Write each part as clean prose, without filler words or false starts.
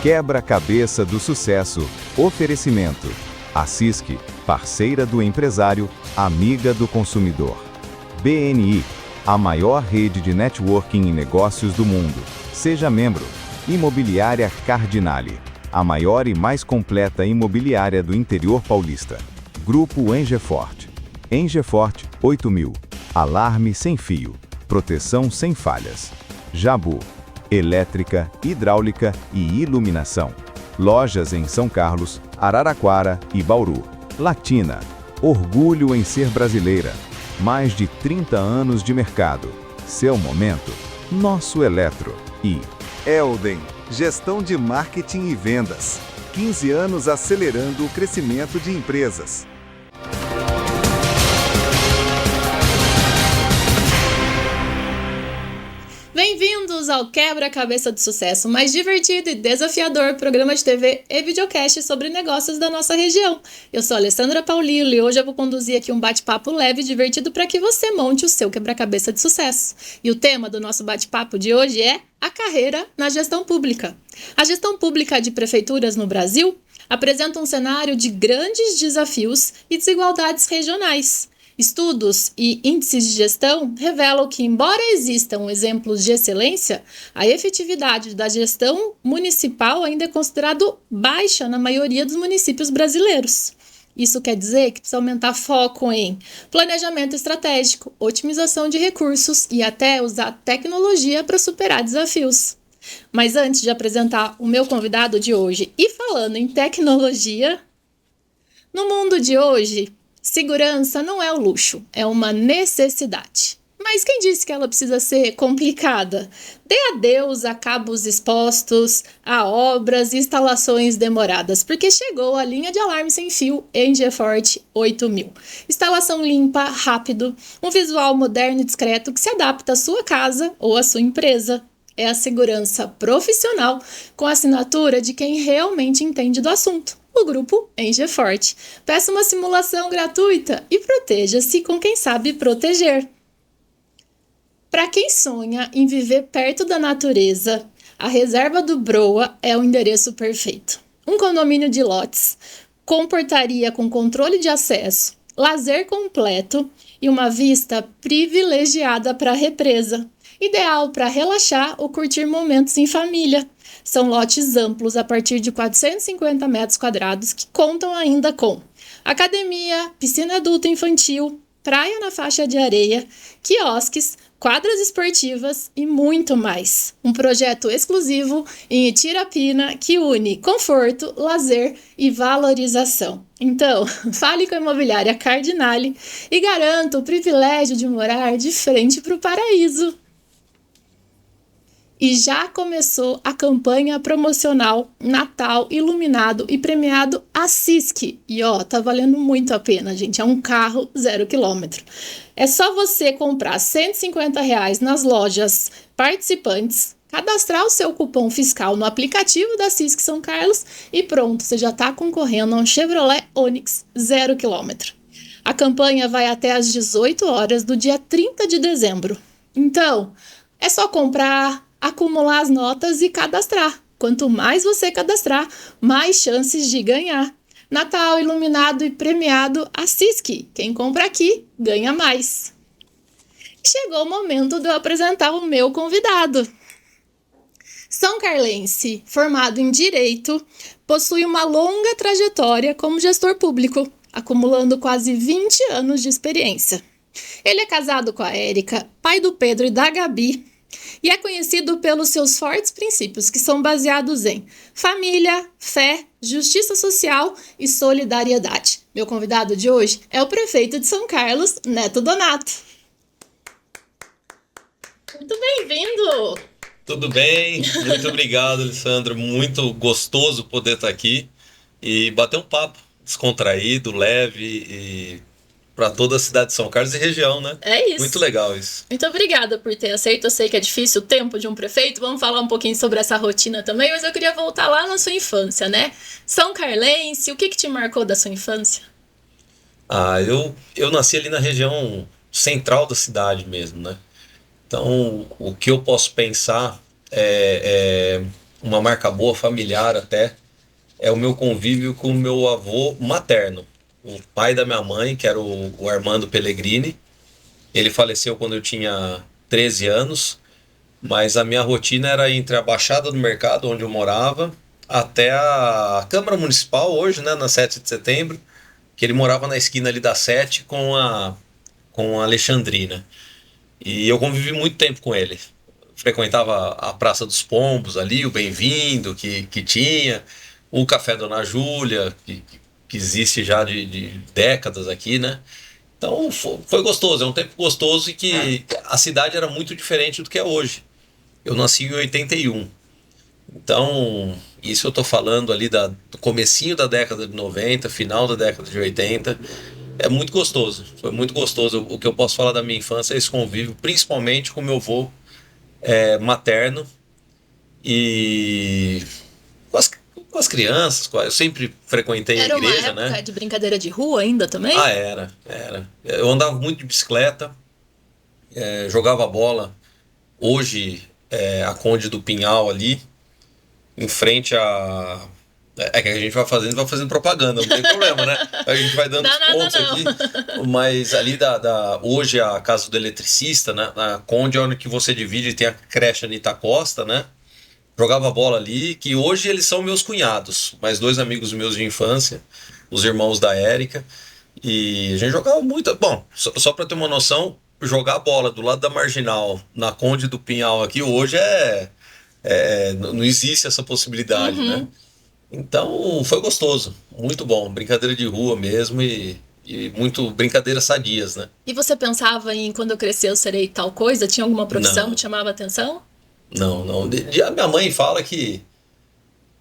Quebra-cabeça do sucesso. Oferecimento. A CISC, parceira do empresário, amiga do consumidor. BNI, a maior rede de networking em negócios do mundo. Seja membro. Imobiliária Cardinale, a maior e mais completa imobiliária do interior paulista. Grupo Engefort. Engefort 8000. Alarme sem fio. Proteção sem falhas. Jabu. Elétrica, hidráulica e iluminação. Lojas em São Carlos, Araraquara e Bauru. Latina. Orgulho em ser brasileira. Mais de 30 anos de mercado. Seu momento. Nosso Eletro. E Elden. Gestão de marketing e vendas. 15 anos acelerando o crescimento de empresas. Bem-vindos ao Quebra-Cabeça do Sucesso, mais divertido e desafiador programa de TV e videocast sobre negócios da nossa região. Eu sou a Alessandra Paulillo e hoje eu vou conduzir aqui um bate-papo leve e divertido para que você monte o seu quebra-cabeça de sucesso. E o tema do nosso bate-papo de hoje é a carreira na gestão pública. A gestão pública de prefeituras no Brasil apresenta um cenário de grandes desafios e desigualdades regionais. Estudos e índices de gestão revelam que, embora existam exemplos de excelência, a efetividade da gestão municipal ainda é considerada baixa na maioria dos municípios brasileiros. Isso quer dizer que precisa aumentar foco em planejamento estratégico, otimização de recursos e até usar tecnologia para superar desafios. Mas antes de apresentar o meu convidado de hoje e falando em tecnologia, no mundo de hoje, segurança não é um luxo, é uma necessidade. Mas quem disse que ela precisa ser complicada? Dê adeus a cabos expostos, a obras e instalações demoradas, porque chegou a linha de alarme sem fio Engefort 8000. Instalação limpa, rápido, um visual moderno e discreto que se adapta à sua casa ou à sua empresa. É a segurança profissional com a assinatura de quem realmente entende do assunto. O grupo Engefort. Peça uma simulação gratuita e proteja-se com quem sabe proteger. Para quem sonha em viver perto da natureza, a reserva do Broa é o endereço perfeito. Um condomínio de lotes, com portaria com controle de acesso, lazer completo e uma vista privilegiada para a represa. Ideal para relaxar ou curtir momentos em família. São lotes amplos a partir de 450 metros quadrados que contam ainda com academia, piscina adulta e infantil, praia na faixa de areia, quiosques, quadras esportivas e muito mais. Um projeto exclusivo em Itirapina que une conforto, lazer e valorização. Então, fale com a imobiliária Cardinale e garanta o privilégio de morar de frente para o paraíso. E já começou a campanha promocional Natal Iluminado e Premiado a CISC. E tá valendo muito a pena, gente. É um carro 0 km. É só você comprar R$150 nas lojas participantes, cadastrar o seu cupom fiscal no aplicativo da CISC São Carlos e pronto, você já está concorrendo a um Chevrolet Onix 0 km. A campanha vai até às 18 horas do dia 30 de dezembro. Então, é só comprar, acumular as notas e cadastrar. Quanto mais você cadastrar, mais chances de ganhar. Natal iluminado e premiado a CISC. Quem compra aqui, ganha mais. Chegou o momento de eu apresentar o meu convidado. São Carlense, formado em Direito, possui uma longa trajetória como gestor público, acumulando quase 20 anos de experiência. Ele é casado com a Érica, pai do Pedro e da Gabi, e é conhecido pelos seus fortes princípios, que são baseados em família, fé, justiça social e solidariedade. Meu convidado de hoje é o prefeito de São Carlos, Neto Donato. Muito bem-vindo! Tudo bem? Muito obrigado, Alessandra. Muito gostoso poder estar aqui e bater um papo descontraído, leve e para toda a cidade de São Carlos e região, né? É isso. Muito legal isso. Muito obrigada por ter aceito. Eu sei que é difícil o tempo de um prefeito. Vamos falar um pouquinho sobre essa rotina também, mas eu queria voltar lá na sua infância, né? São Carlense, o que te marcou da sua infância? Eu nasci ali na região central da cidade mesmo, né? Então, o que eu posso pensar uma marca boa, familiar até, é o meu convívio com o meu avô materno, o pai da minha mãe, que era o Armando Pellegrini. Ele faleceu quando eu tinha 13 anos, mas a minha rotina era entre a Baixada do Mercado, onde eu morava, até a Câmara Municipal, hoje, né, na 7 de setembro, que ele morava na esquina ali da 7 com a Alexandrina. E eu convivi muito tempo com ele. Frequentava a Praça dos Pombos ali, o Bem-vindo que tinha, o Café Dona Júlia, que existe já de décadas aqui, né? Então foi gostoso, é um tempo gostoso e que a cidade era muito diferente do que é hoje. Eu nasci em 81. Então, isso eu tô falando ali do comecinho da década de 90, final da década de 80. É muito gostoso, foi muito gostoso. O que eu posso falar da minha infância é esse convívio, principalmente com meu avô materno e com as crianças. Eu sempre frequentei a Era uma igreja, época né? de brincadeira de rua ainda também? Ah, era. Eu andava muito de bicicleta, jogava bola. Hoje, a Conde do Pinhal ali, em frente a. É que a gente vai fazendo propaganda, não tem problema, né? A gente vai dando Dá os nada pontos não. aqui. Mas ali hoje a casa do eletricista, né? A Conde é onde que você divide, tem a creche Anitta Costa, né? Jogava bola ali, que hoje eles são meus cunhados, mais dois amigos meus de infância, os irmãos da Érica. E a gente jogava muito. Bom, só para ter uma noção, jogar bola do lado da Marginal, na Conde do Pinhal aqui, hoje não existe essa possibilidade, né? Então foi gostoso, muito bom, brincadeira de rua mesmo e muito brincadeiras sadias, né? E você pensava em quando eu crescer eu serei tal coisa? Tinha alguma profissão Não, que te chamava atenção? não. A minha mãe fala que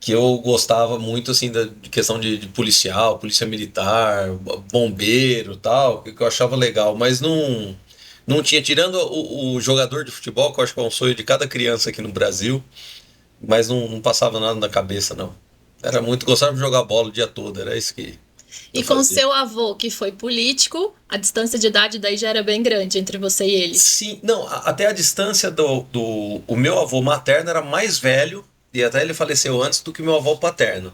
eu gostava muito assim de questão de policial, polícia militar, bombeiro, tal, que eu achava legal, mas não tinha, tirando o jogador de futebol, que eu acho que é um sonho de cada criança aqui no Brasil, mas não passava nada na cabeça, não. Era muito, gostava de jogar bola o dia todo, era isso que E eu com fazia. seu avô, que foi político, a distância de idade daí já era bem grande entre você e ele. Sim, não, até a distância o meu avô materno era mais velho, e até ele faleceu antes do que o meu avô paterno.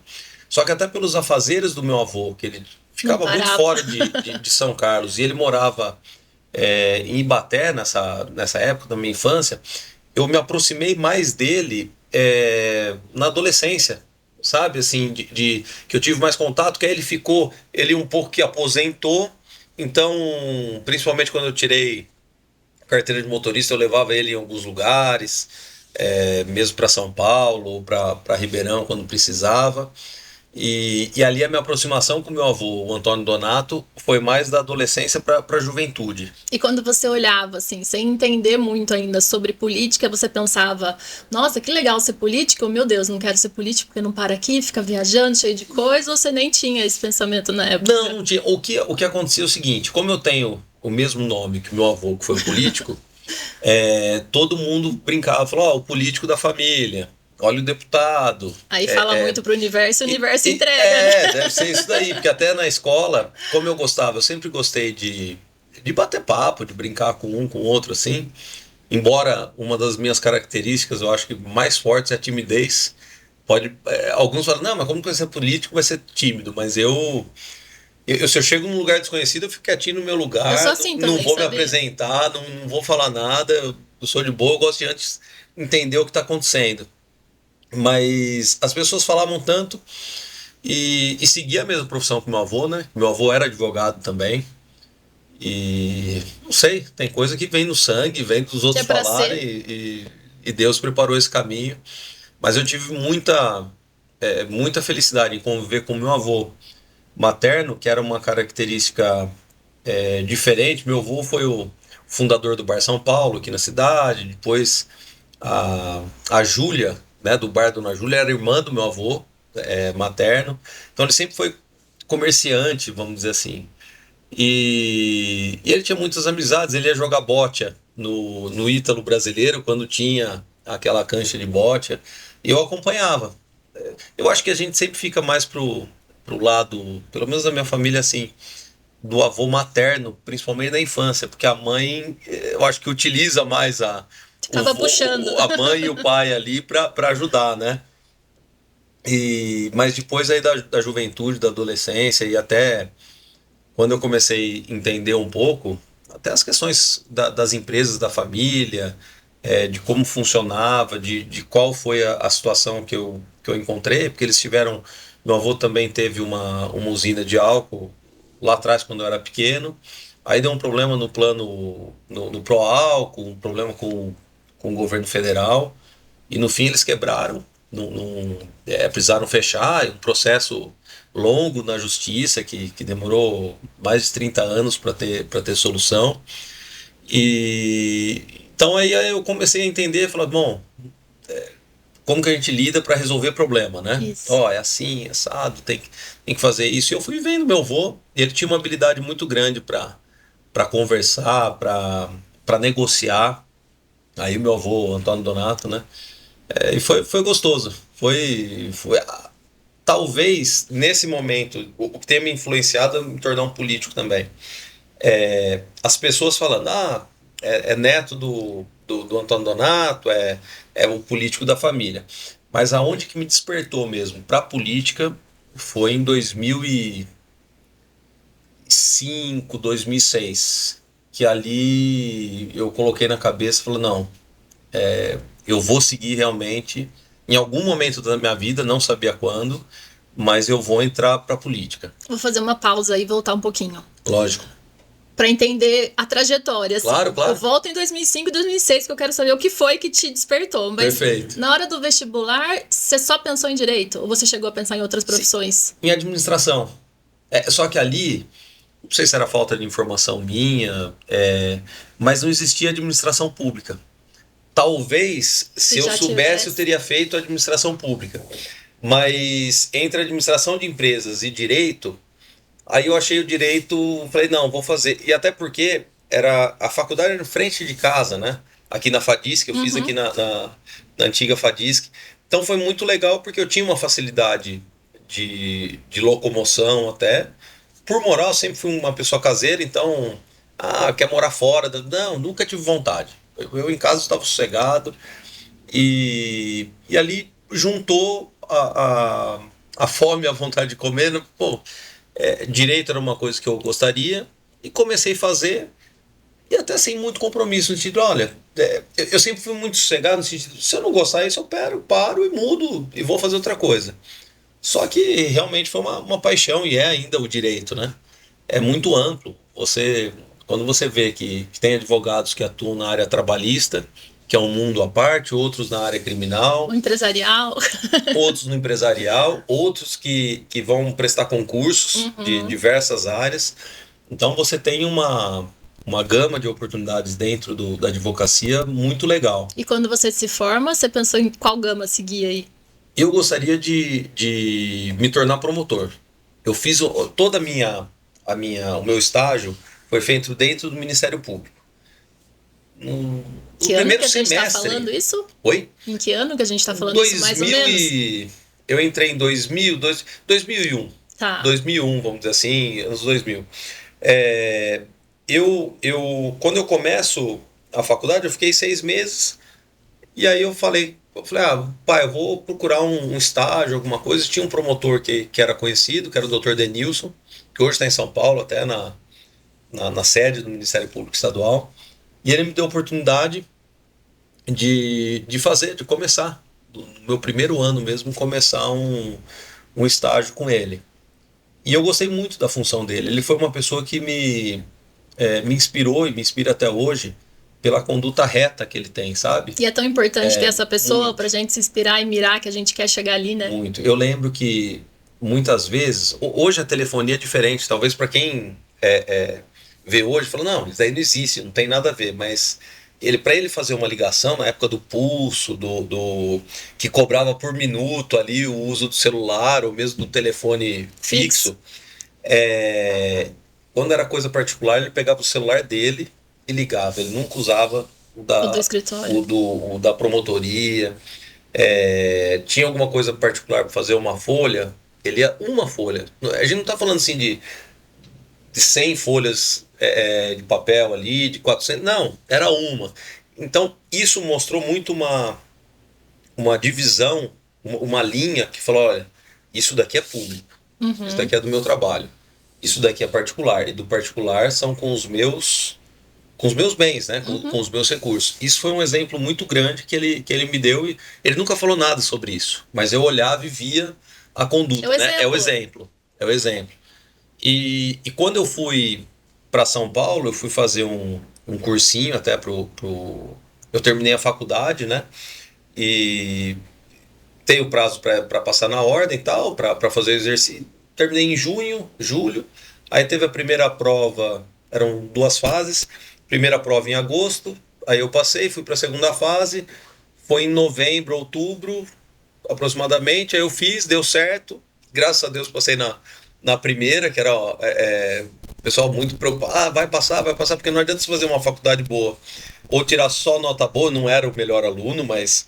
Só que até pelos afazeres do meu avô, que ele Não ficava muito parava. fora de São Carlos, e ele morava em Ibaté nessa época da minha infância, eu me aproximei mais dele na adolescência, sabe? Assim, que eu tive mais contato, que aí ele um pouco que aposentou, então, principalmente quando eu tirei carteira de motorista, eu levava ele em alguns lugares, mesmo para São Paulo ou para Ribeirão quando precisava. E ali a minha aproximação com meu avô, o Antônio Donato, foi mais da adolescência para a juventude. E quando você olhava, assim, sem entender muito ainda sobre política, você pensava, nossa, que legal ser político, meu Deus, não quero ser político porque não para aqui, fica viajando, cheio de coisa, ou você nem tinha esse pensamento na época? Não tinha. O que acontecia é o seguinte: como eu tenho o mesmo nome que meu avô, que foi político, todo mundo brincava, falou: ó, o político da família, olha o deputado. Aí fala muito pro universo, o universo entrega, né? Deve ser isso daí, porque até na escola, como eu sempre gostei de bater papo, de brincar com um com o outro, assim. Embora uma das minhas características, eu acho que mais fortes é a timidez. Alguns falam, não, mas como que vai ser político, vai ser tímido, mas se eu chego num lugar desconhecido, eu fico quietinho no meu lugar, Eu sou assim não também, vou me sabia? apresentar, não vou falar nada, eu sou de boa, eu gosto de antes entender o que está acontecendo. Mas as pessoas falavam tanto e seguia a mesma profissão que meu avô, né? Meu avô era advogado também. E não sei, tem coisa que vem no sangue, vem dos Que é outros pra falarem ser. e Deus preparou esse caminho. Mas eu tive muita felicidade em conviver com meu avô materno, que era uma característica diferente. Meu avô foi o fundador do Bar São Paulo aqui na cidade. Depois a Júlia, né, do Bar Dona Júlia, era irmã do meu avô materno. Então ele sempre foi comerciante, vamos dizer assim. E ele tinha muitas amizades. Ele ia jogar bocha no Ítalo Brasileiro quando tinha aquela cancha de bocha. E eu acompanhava. Eu acho que a gente sempre fica mais pro lado, pelo menos da minha família, assim, do avô materno, principalmente na infância, porque a mãe, eu acho que utiliza mais Acaba puxando. a mãe e o pai ali para ajudar, né? Mas depois aí da juventude, da adolescência e até quando eu comecei a entender um pouco, até as questões das empresas, da família, de como funcionava, de qual foi a situação que eu encontrei, porque eles tiveram. Meu avô também teve uma usina de álcool lá atrás, quando eu era pequeno. Aí deu um problema no plano, no Proálcool, um problema com o governo federal. E no fim eles quebraram, precisaram fechar, um processo longo na justiça que demorou mais de 30 anos para ter solução. E então aí eu comecei a entender, falar, bom, como que a gente lida para resolver problema, né? Isso. Ó, é assim, assado, tem que fazer isso. E eu fui vendo meu avô, e ele tinha uma habilidade muito grande para conversar, para negociar. Aí o meu avô, Antônio Donato, né? E foi gostoso. Talvez nesse momento o que tenha me influenciado é me tornar um político também. As pessoas falando, é neto do Antônio Donato, é o político da família. Mas aonde que me despertou mesmo para a política foi em 2005, 2006, que ali eu coloquei na cabeça e falei, não, eu vou seguir realmente, em algum momento da minha vida, não sabia quando, mas eu vou entrar para a política. Vou fazer uma pausa e voltar um pouquinho. Lógico. Pra entender a trajetória. Assim. Claro, claro. Eu volto em 2005 e 2006, que eu quero saber o que foi que te despertou. Mas Perfeito. na hora do vestibular, você só pensou em direito? Ou você chegou a pensar em outras profissões? Em administração. Só que ali, não sei se era falta de informação minha, mas não existia administração pública. Talvez, se eu soubesse, eu teria feito administração pública. Mas entre administração de empresas e direito, aí eu achei o direito, falei, não, vou fazer. E até porque a faculdade era em frente de casa, né? Aqui na FADISC, eu fiz aqui na antiga FADISC. Então foi muito legal porque eu tinha uma facilidade de locomoção até. Por moral, eu sempre fui uma pessoa caseira, então, quer morar fora? Não, nunca tive vontade. Eu em casa estava sossegado e ali juntou a fome e a vontade de comer, né? Pô, direito era uma coisa que eu gostaria e comecei a fazer e até sem muito compromisso no sentido, olha, eu sempre fui muito sossegado no sentido, se eu não gostar disso eu paro e mudo e vou fazer outra coisa. Só que realmente foi uma paixão e é ainda o direito, né? É muito amplo. Quando você vê que tem advogados que atuam na área trabalhista, que é um mundo à parte, outros na área criminal, o empresarial, outros no empresarial, outros que vão prestar concursos de diversas áreas. Então você tem uma gama de oportunidades dentro da advocacia muito legal. E quando você se forma, você pensou em qual gama seguir aí? Eu gostaria de me tornar promotor. Eu fiz toda o meu estágio foi feito dentro do Ministério Público. No primeiro semestre. Que ano que a gente está falando isso? Oi? Em que ano que a gente está falando isso, mais ou menos? Eu entrei em 2001. Tá. 2001, vamos dizer assim, anos 2000. Quando eu começo a faculdade, eu fiquei 6 meses. E aí eu falei, pai, eu vou procurar um estágio, alguma coisa. Tinha um promotor que era conhecido, que era o Dr. Denilson, que hoje está em São Paulo, até na sede do Ministério Público Estadual. E ele me deu a oportunidade de começar, no meu primeiro ano mesmo, começar um estágio com ele. E eu gostei muito da função dele. Ele foi uma pessoa que me inspirou e me inspira até hoje pela conduta reta que ele tem, sabe? E é tão importante ter essa pessoa pra gente se inspirar e mirar que a gente quer chegar ali, né? Muito. Eu lembro que muitas vezes, hoje a telefonia é diferente, talvez para quem vê hoje, fala, não, isso aí não existe, não tem nada a ver, mas para ele fazer uma ligação na época do pulso, que cobrava por minuto ali o uso do celular ou mesmo do telefone fixo, quando era coisa particular, ele pegava o celular dele e ligava, ele nunca usava o do escritório, o da promotoria. Tinha alguma coisa particular para fazer uma folha, ele ia uma folha. A gente não está falando assim de 100 folhas de papel ali, de 400, não, era uma. Então isso mostrou muito uma divisão uma linha que falou, olha, isso daqui é público, isso daqui é do meu trabalho, isso daqui é particular, e do particular são com os meus bens, né? Com os meus recursos. Isso foi um exemplo muito grande que ele me deu, e ele nunca falou nada sobre isso, mas eu olhava e via a conduta, né? É o exemplo. E quando eu fui para São Paulo, eu fui fazer um cursinho até eu terminei a faculdade, né? E tenho prazo para passar na ordem e tal, para fazer o exercício. Terminei em junho, julho. Aí teve a primeira prova, eram 2 fases. Primeira prova em agosto, aí eu passei, fui para a segunda fase. Foi em novembro, outubro, aproximadamente. Aí eu fiz, deu certo. Graças a Deus passei na primeira, que era o pessoal muito preocupado. Vai passar, porque não adianta você fazer uma faculdade boa ou tirar só nota boa. Não era o melhor aluno, mas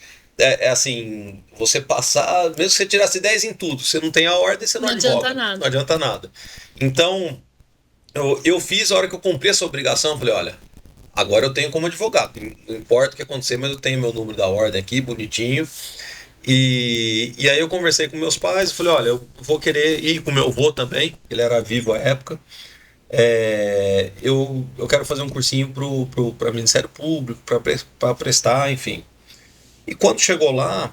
assim, você passar, mesmo que você tirasse 10 em tudo, você não tem a ordem, você não advoga. Não adianta nada. Então, eu fiz, a hora que eu cumpri essa obrigação, eu falei, olha, agora eu tenho como advogado, não importa o que acontecer, mas eu tenho meu número da ordem aqui, bonitinho. E aí eu conversei com meus pais, falei, olha, eu vou querer ir com meu avô também, ele era vivo à época. Eu quero fazer um cursinho para Ministério Público, para prestar, enfim. E quando chegou lá,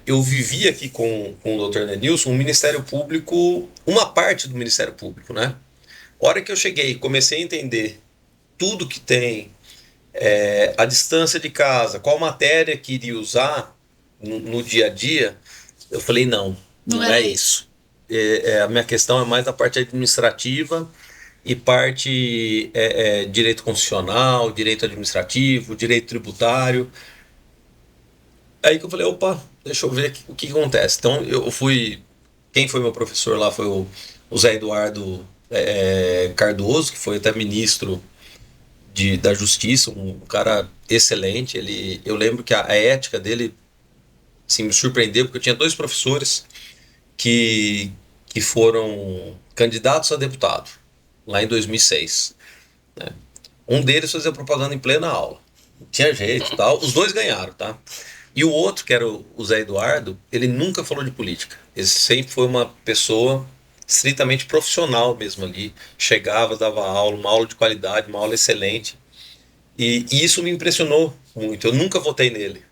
eu vivi aqui com o Dr. Nenilson, o Ministério Público, uma parte do Ministério Público, né? A hora que eu cheguei, comecei a entender tudo que tem, a distância de casa, qual matéria que iria usar no dia a dia, eu falei, não é isso. A minha questão é mais da parte administrativa e parte direito constitucional, direito administrativo, direito tributário. Aí que eu falei, opa, deixa eu ver o que acontece. Então eu fui, quem foi meu professor lá foi o Zé Eduardo Cardoso, que foi até ministro da Justiça, um cara excelente. Eu lembro que a ética dele assim, me surpreendeu, porque eu tinha 2 professores que foram candidatos a deputado lá em 2006, né? Um deles fazia propaganda em plena aula, não tinha jeito e tal, os 2 ganharam, tá? E o outro, que era o Zé Eduardo, ele nunca falou de política, ele sempre foi uma pessoa estritamente profissional mesmo ali, chegava, dava aula, uma aula de qualidade, uma aula excelente, e isso me impressionou muito. Eu nunca votei nele,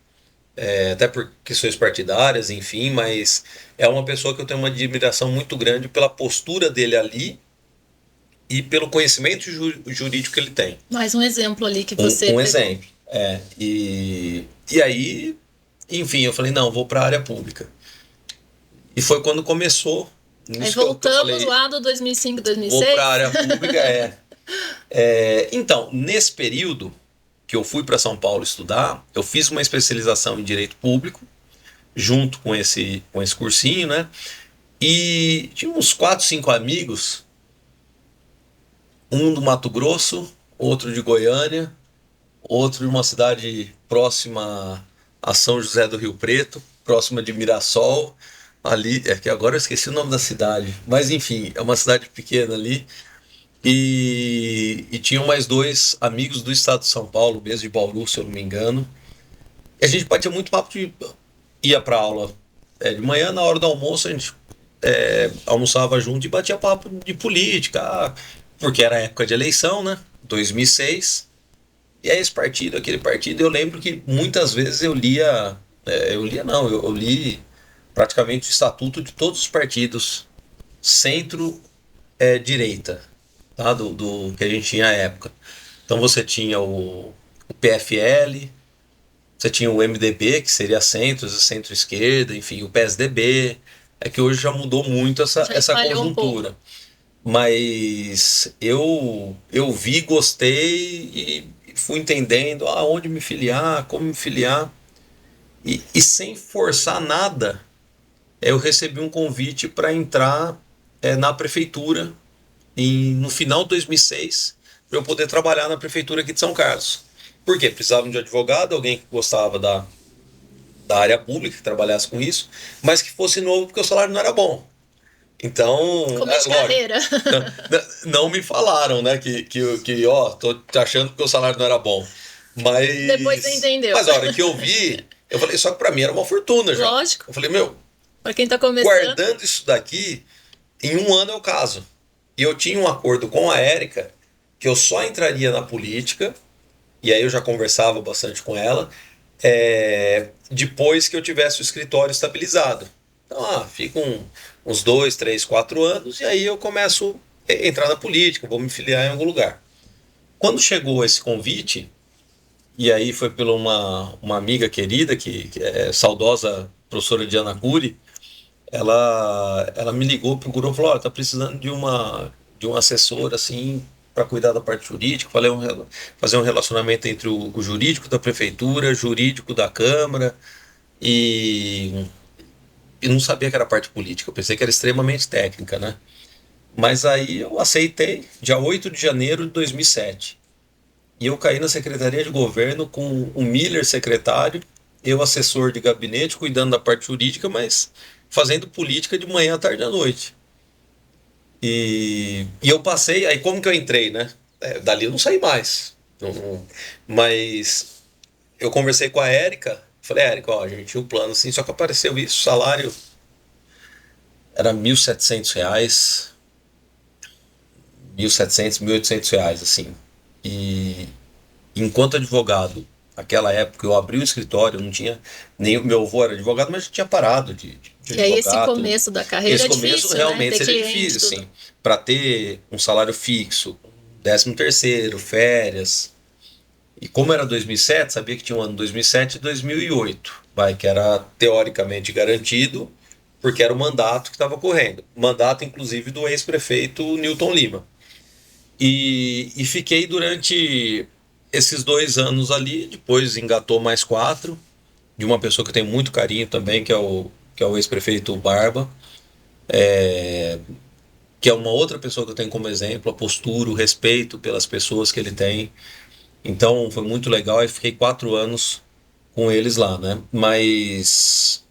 até por questões partidárias, enfim, mas é uma pessoa que eu tenho uma admiração muito grande pela postura dele ali e pelo conhecimento jurídico que ele tem. Mais um exemplo ali que você pegou. Exemplo, e aí, enfim, eu falei, não, vou para a área pública. E foi quando começou. Aí voltamos lá do 2005, 2006. Vou para a área pública, Então, nesse período que eu fui para São Paulo estudar, eu fiz uma especialização em Direito Público, junto com esse cursinho, né? E tinha uns 4, 5 amigos, um do Mato Grosso, outro de Goiânia, outro de uma cidade próxima a São José do Rio Preto, próxima de Mirassol, ali, que agora eu esqueci o nome da cidade, mas enfim, é uma cidade pequena ali. E tinham mais 2 amigos do estado de São Paulo, mesmo de Bauru, se eu não me engano. E a gente batia muito papo ia para aula de manhã, na hora do almoço a gente almoçava junto e batia papo de política, porque era época de eleição, né? 2006. E aí esse partido, aquele partido, eu lembro que muitas vezes eu li praticamente o estatuto de todos os partidos centro-direita. Tá? Do que a gente tinha à época. Então você tinha o PFL, você tinha o MDB, que seria centro-esquerda, enfim, o PSDB. É que hoje já mudou muito essa conjuntura. Mas eu vi, gostei e fui entendendo onde me filiar, como me filiar. E sem forçar nada, eu recebi um convite para entrar na prefeitura no final de 2006, para eu poder trabalhar na prefeitura aqui de São Carlos. Por quê? Precisavam de advogado, alguém que gostava da área pública, que trabalhasse com isso, mas que fosse novo, porque o salário não era bom. Então, carreira. Não me falaram, né, tô achando que o salário não era bom. Mas depois você entendeu. Mas a hora que eu vi, Eu falei, só que pra mim era uma fortuna já. Lógico. Eu falei, meu, Pra quem tá começando. guardando isso daqui, em 1 ano eu caso. E eu tinha um acordo com a Érica que eu só entraria na política, e aí eu já conversava bastante com ela, depois que eu tivesse o escritório estabilizado. Então, fico uns 2, 3, 4 anos, e aí eu começo a entrar na política, vou me filiar em algum lugar. Quando chegou esse convite, e aí foi por uma amiga querida, que é saudosa professora Diana Cury, ela me ligou, procurou, falou, olha, tá precisando de um assessor, assim, para cuidar da parte jurídica, fazer um relacionamento entre o jurídico da prefeitura, jurídico da Câmara, e não sabia que era parte política, eu pensei que era extremamente técnica, né? Mas aí eu aceitei, dia 8 de janeiro de 2007. E eu caí na Secretaria de Governo com o Miller secretário, eu assessor de gabinete, cuidando da parte jurídica, mas fazendo política de manhã, à tarde e à noite. E eu passei, aí como que eu entrei, né? Dali eu não saí mais. Mas eu conversei com a Érica, falei, Érica, ó, a gente tinha um plano assim, só que apareceu isso, o salário era R$ 1.700, R$ 1.700, R$ 1.800, assim. E enquanto advogado, naquela época eu abri um escritório, eu não tinha, nem o meu avô era advogado, mas já tinha parado de E aí esse advogar, começo da carreira esse é começo difícil, realmente né? Ter seria cliente, difícil, tudo. assim, para ter um salário fixo, 13º, férias. E como era 2007, sabia que tinha um ano 2007 e 2008, que era teoricamente garantido, porque era o mandato que estava correndo. Mandato, inclusive, do ex-prefeito Newton Lima. E fiquei durante esses 2 anos ali, depois engatou mais 4, de uma pessoa que eu tenho muito carinho também, que é o ex-prefeito Barba, que é uma outra pessoa que eu tenho como exemplo, a postura, o respeito pelas pessoas que ele tem. Então foi muito legal, e fiquei 4 anos com eles lá, né? Mas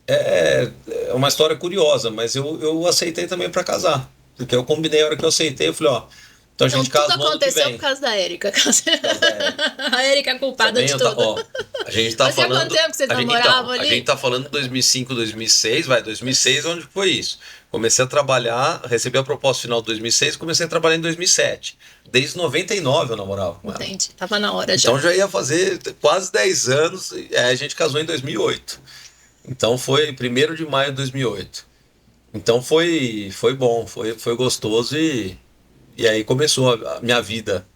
é uma história curiosa, mas eu aceitei também para casar, porque eu combinei a hora que eu aceitei, eu falei, ó, então a Então gente tudo casa no ano que aconteceu vem. por causa da Érica. Por causa da Érica. A Érica é a culpada Também de eu tudo. a gente tá Mas há falando. quanto tempo que vocês namoravam ali? A gente tá falando de 2005, 2006, 2006, onde foi isso? Comecei a trabalhar, recebi a proposta final de 2006, comecei a trabalhar em 2007. Desde 99 eu namorava com ela. Entendi, tava na hora já. Então já ia fazer quase 10 anos, e a gente casou em 2008. Então foi 1º de maio de 2008. Então foi bom, foi gostoso, e aí começou a minha vida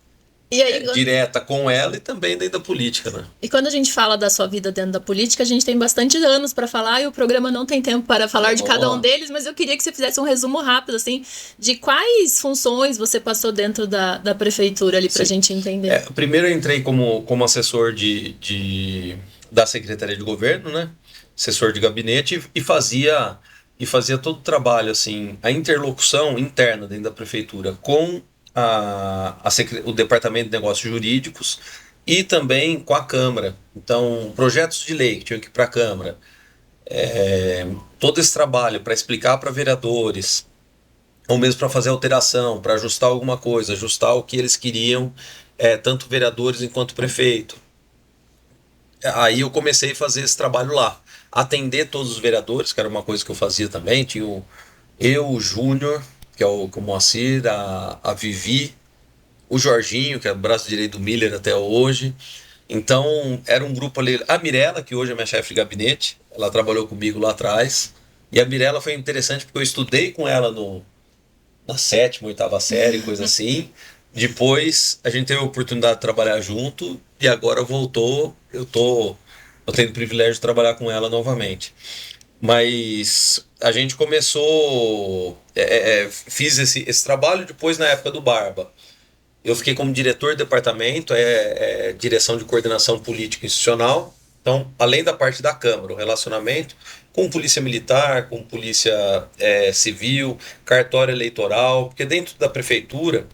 E aí, direta com ela e também dentro da política, né? e quando a gente fala da sua vida dentro da política, a gente tem bastante anos para falar e o programa não tem tempo para falar de cada um deles, mas eu queria que você fizesse um resumo rápido, assim, de quais funções você passou dentro da prefeitura ali, pra gente entender. Primeiro eu entrei como assessor da Secretaria de Governo, né? Assessor de gabinete, e fazia todo o trabalho, assim, a interlocução interna dentro da prefeitura com o Departamento de Negócios Jurídicos e também com a Câmara. Então, projetos de lei que tinham que ir para a Câmara, todo esse trabalho para explicar para vereadores, ou mesmo para fazer alteração, para ajustar alguma coisa, ajustar o que eles queriam, tanto vereadores enquanto prefeito. Aí eu comecei a fazer esse trabalho lá, atender todos os vereadores, que era uma coisa que eu fazia também. Tinha o Júnior, que é o Moacir, a Vivi, o Jorginho, que é o braço direito do Miller até hoje. Então era um grupo ali. A Mirella, que hoje é minha chefe de gabinete, ela trabalhou comigo lá atrás. E a Mirella foi interessante porque eu estudei com ela na 7ª, 8ª série, coisa assim. Depois a gente teve a oportunidade de trabalhar junto, e agora voltou. Eu tenho o privilégio de trabalhar com ela novamente. Mas a gente começou, fiz esse trabalho depois na época do Barba. Eu fiquei como diretor de departamento, direção de coordenação política e institucional. Então, além da parte da Câmara, o relacionamento com polícia militar, com polícia civil, cartório eleitoral, porque dentro da prefeitura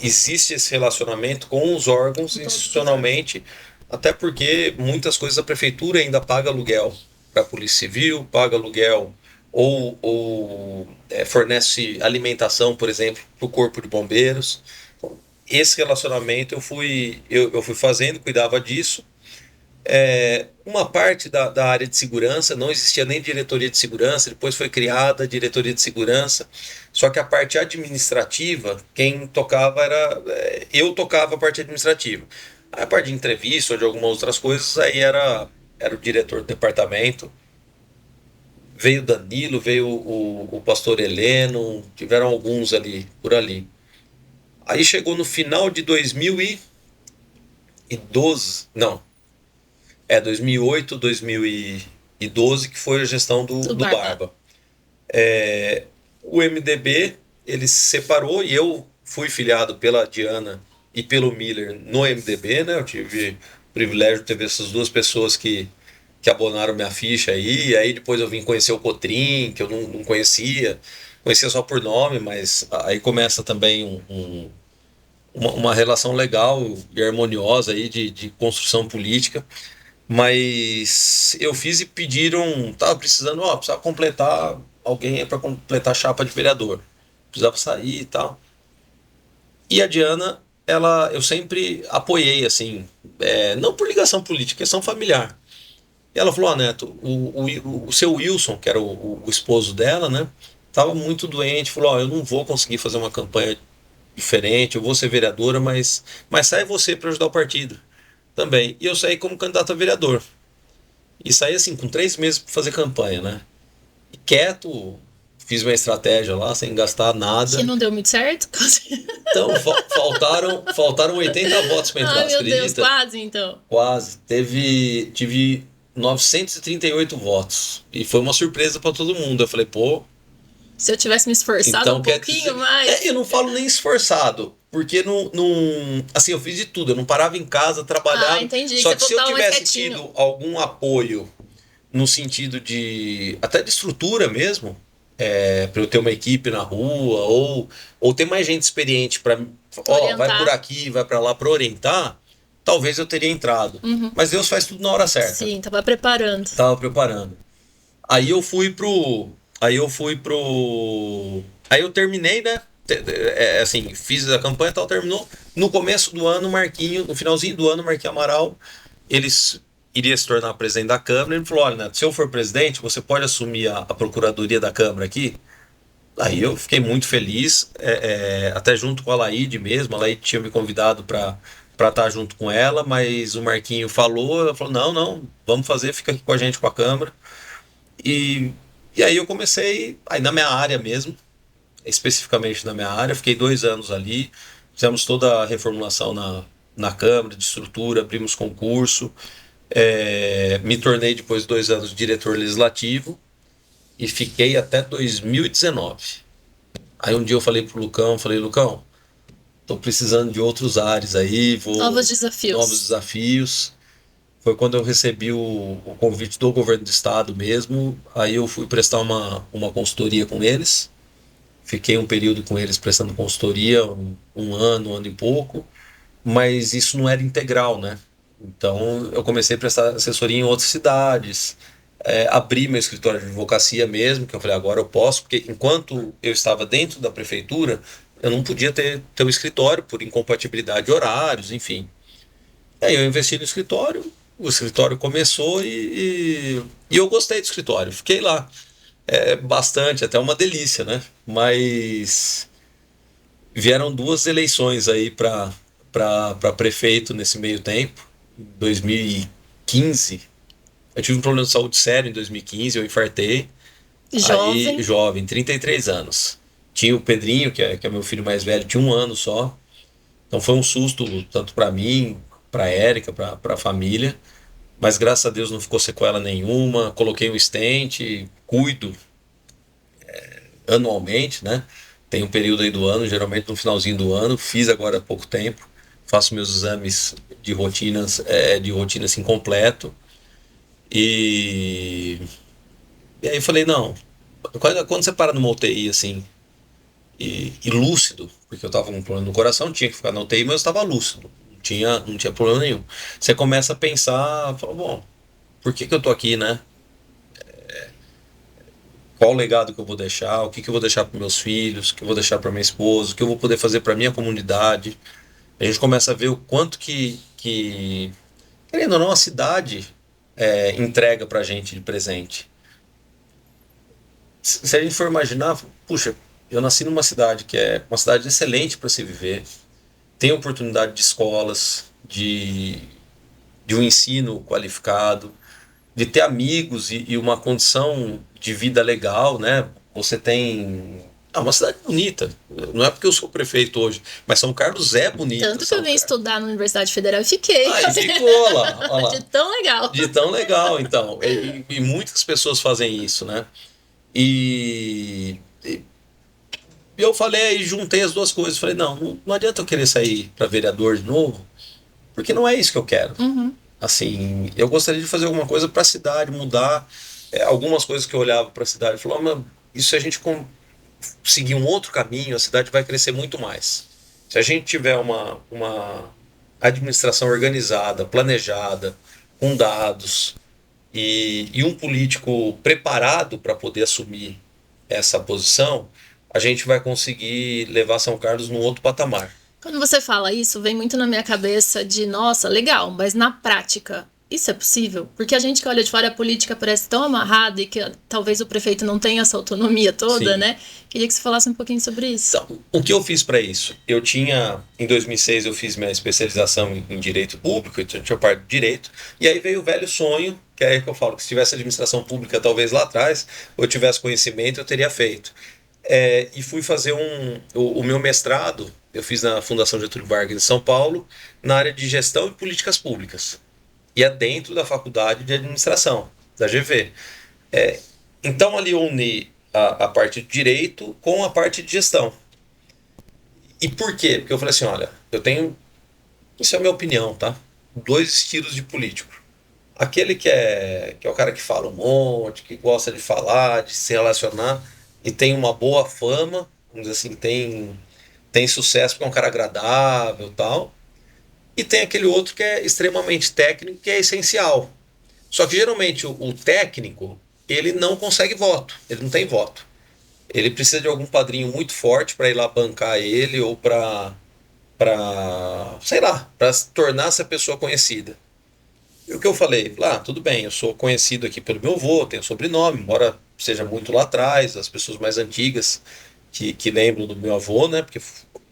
existe esse relacionamento com os órgãos institucionalmente, até porque muitas coisas a prefeitura ainda paga aluguel para a polícia civil, paga aluguel ou fornece alimentação, por exemplo, para o corpo de bombeiros. Esse relacionamento eu fui fazendo, cuidava disso. Uma parte da área de segurança, não existia nem diretoria de segurança, depois foi criada a diretoria de segurança, só que a parte administrativa, quem tocava eu tocava a parte administrativa. A parte de entrevista ou de algumas outras coisas, aí era o diretor do departamento. Veio Danilo, veio o pastor Heleno, tiveram alguns ali, por ali. Aí chegou no final de 2012, não, 2008, 2012, que foi a gestão do Barba. O MDB, ele se separou e eu fui filiado pela Diana e pelo Miller no MDB, né? Eu tive o privilégio de ter essas duas pessoas que abonaram minha ficha aí, e aí depois eu vim conhecer o Cotrim, que eu não conhecia só por nome, mas aí começa também uma relação legal e harmoniosa aí de construção política. Mas eu fiz e pediram, tava precisando, precisava completar alguém para completar a chapa de vereador. Precisava sair e tal. E a Diana, eu sempre apoiei, assim, não por ligação política, questão familiar. E ela falou, Neto, o seu Wilson, que era o esposo dela, né, tava muito doente, falou, eu não vou conseguir fazer uma campanha diferente, eu vou ser vereadora, mas sai você para ajudar o partido também. E eu saí como candidato a vereador. E saí assim, com 3 meses para fazer campanha, né? E quieto, fiz uma estratégia lá, sem gastar nada. Que não deu muito certo? Então, faltaram 80 votos para entrar, meu acredita? Deus, quase então. Quase. Tive 938 votos. E foi uma surpresa para todo mundo. Eu falei, pô... Se eu tivesse me esforçado então, um pouquinho mais... eu não falo nem esforçado. Porque assim, eu fiz de tudo. Eu não parava em casa, trabalhava. Entendi. Só que se eu tivesse tido algum apoio no sentido até de estrutura mesmo, para eu ter uma equipe na rua, ou ter mais gente experiente para vai por aqui, vai para lá, para orientar, talvez eu teria entrado. Mas Deus faz tudo na hora certa. Sim, tava preparando. Aí eu terminei, né? Assim, fiz a campanha e tal, terminou. No começo do ano, no finalzinho do ano, Marquinhos Amaral, eles iria se tornar presidente da Câmara. Ele falou, olha, Neto, se eu for presidente, você pode assumir a procuradoria da Câmara aqui? Aí eu fiquei muito feliz, até junto com a Laide mesmo. A Laide tinha me convidado para estar junto com ela, mas o Marquinho ela falou, não, vamos fazer, fica aqui com a gente, com a Câmara. E aí eu comecei, aí na minha área mesmo, especificamente na minha área, fiquei 2 anos ali, fizemos toda a reformulação na Câmara, de estrutura, abrimos concurso, me tornei depois de 2 anos diretor legislativo e fiquei até 2019. Aí um dia eu falei pro Lucão, tô precisando de outros ares aí, Novos desafios. Foi quando eu recebi o convite do governo do estado mesmo, aí eu fui prestar uma consultoria com eles. Fiquei um período com eles prestando consultoria, um ano e pouco, mas isso não era integral, né? Então eu comecei a prestar assessoria em outras cidades, abri meu escritório de advocacia mesmo, que eu falei, agora eu posso, porque enquanto eu estava dentro da prefeitura, eu não podia ter o escritório por incompatibilidade de horários, enfim. Aí eu investi no escritório, o escritório começou e eu gostei do escritório, fiquei lá. Bastante, até uma delícia, né? Mas vieram 2 eleições aí para prefeito nesse meio tempo. Em 2015, eu tive um problema de saúde sério em 2015, eu infartei. Jovem, 33 anos. Tinha o Pedrinho, que é meu filho mais velho, tinha 1 ano só. Então foi um susto, tanto para mim, para a Érica, para a família. Mas graças a Deus não ficou sequela nenhuma. Coloquei um stent, cuido anualmente, né? Tem um período aí do ano, geralmente no finalzinho do ano. Fiz agora há pouco tempo. Faço meus exames de rotina assim completo. E aí eu falei, não, quando você para numa UTI assim, e lúcido, porque eu tava com um problema no coração, tinha que ficar na UTI, mas eu estava lúcido. Não tinha problema nenhum. Você começa a pensar, fala, bom, por que eu tô aqui, né? Qual o legado que eu vou deixar? O que eu vou deixar para meus filhos? O que eu vou deixar para minha esposa? O que eu vou poder fazer para minha comunidade? A gente começa a ver o quanto que querendo ou não, a cidade entrega pra gente de presente. Se a gente for imaginar, puxa, eu nasci numa cidade que é uma cidade excelente para se viver, tem oportunidade de escolas, de um ensino qualificado, de ter amigos e uma condição de vida legal, né? Você tem uma cidade bonita. Não é porque eu sou prefeito hoje, mas São Carlos é bonito. Tanto que eu vim estudar na Universidade Federal e fiquei. Aí ficou lá, olha lá. De tão legal. De tão legal, então. E muitas pessoas fazem isso, né? E eu falei, juntei as duas coisas. Falei, não adianta eu querer sair para vereador de novo, porque não é isso que eu quero. Uhum. Assim, eu gostaria de fazer alguma coisa para a cidade, mudar algumas coisas que eu olhava para a cidade. Falei, mas isso se a gente seguir um outro caminho, a cidade vai crescer muito mais. Se a gente tiver uma administração organizada, planejada, com dados, e um político preparado para poder assumir essa posição, a gente vai conseguir levar São Carlos num outro patamar. Quando você fala isso, vem muito na minha cabeça de, nossa, legal, mas na prática, isso é possível? Porque a gente que olha de fora a política parece tão amarrada e que talvez o prefeito não tenha essa autonomia toda, Sim. né? Queria que você falasse um pouquinho sobre isso. Então, o que eu fiz para isso? Em 2006 eu fiz minha especialização em Direito Público, então eu tinha parte de Direito, e aí veio o velho sonho, que é aí que eu falo, que se tivesse administração pública talvez lá atrás, ou eu tivesse conhecimento, eu teria feito. E fui fazer o meu mestrado, eu fiz na Fundação Getúlio Vargas de São Paulo, na área de Gestão e Políticas Públicas. E é dentro da Faculdade de Administração, da GV. Então ali eu uni a parte de Direito com a parte de Gestão. E por quê? Porque eu falei assim, olha, isso é a minha opinião, tá? 2 estilos de político. Aquele que é o cara que fala um monte, que gosta de falar, de se relacionar, e tem uma boa fama, vamos dizer assim, tem sucesso porque é um cara agradável e tal. E tem aquele outro que é extremamente técnico, que é essencial. Só que geralmente o técnico, ele não consegue voto, ele não tem voto. Ele precisa de algum padrinho muito forte para ir lá bancar ele ou para tornar essa pessoa conhecida. E o que eu falei? Tudo bem, eu sou conhecido aqui pelo meu avô, tenho sobrenome, embora seja muito lá atrás, as pessoas mais antigas que lembram do meu avô, né? Porque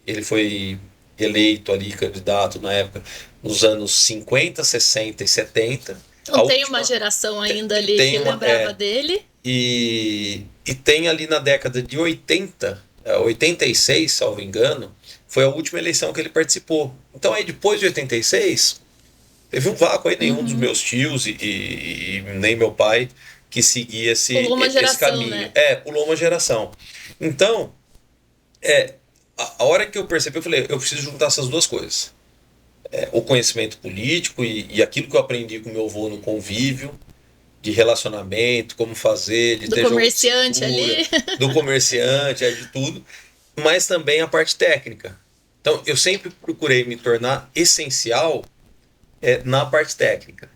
ele foi eleito ali, candidato na época, nos anos 50, 60 e 70. Então tem uma geração ainda ali que lembrava dele. E tem ali na década de 80, 86, salvo engano, foi a última eleição que ele participou. Então aí depois de 86, teve um vácuo aí, nenhum dos meus tios e nem meu pai que seguia esse caminho. Né? Pulou uma geração. Então, a hora que eu percebi, eu falei, eu preciso juntar essas duas coisas. O conhecimento político e aquilo que eu aprendi com meu avô no convívio, de relacionamento, como fazer, de ter comerciante jogo de cintura, ali. do comerciante, de tudo, mas também a parte técnica. Então, eu sempre procurei me tornar essencial na parte técnica.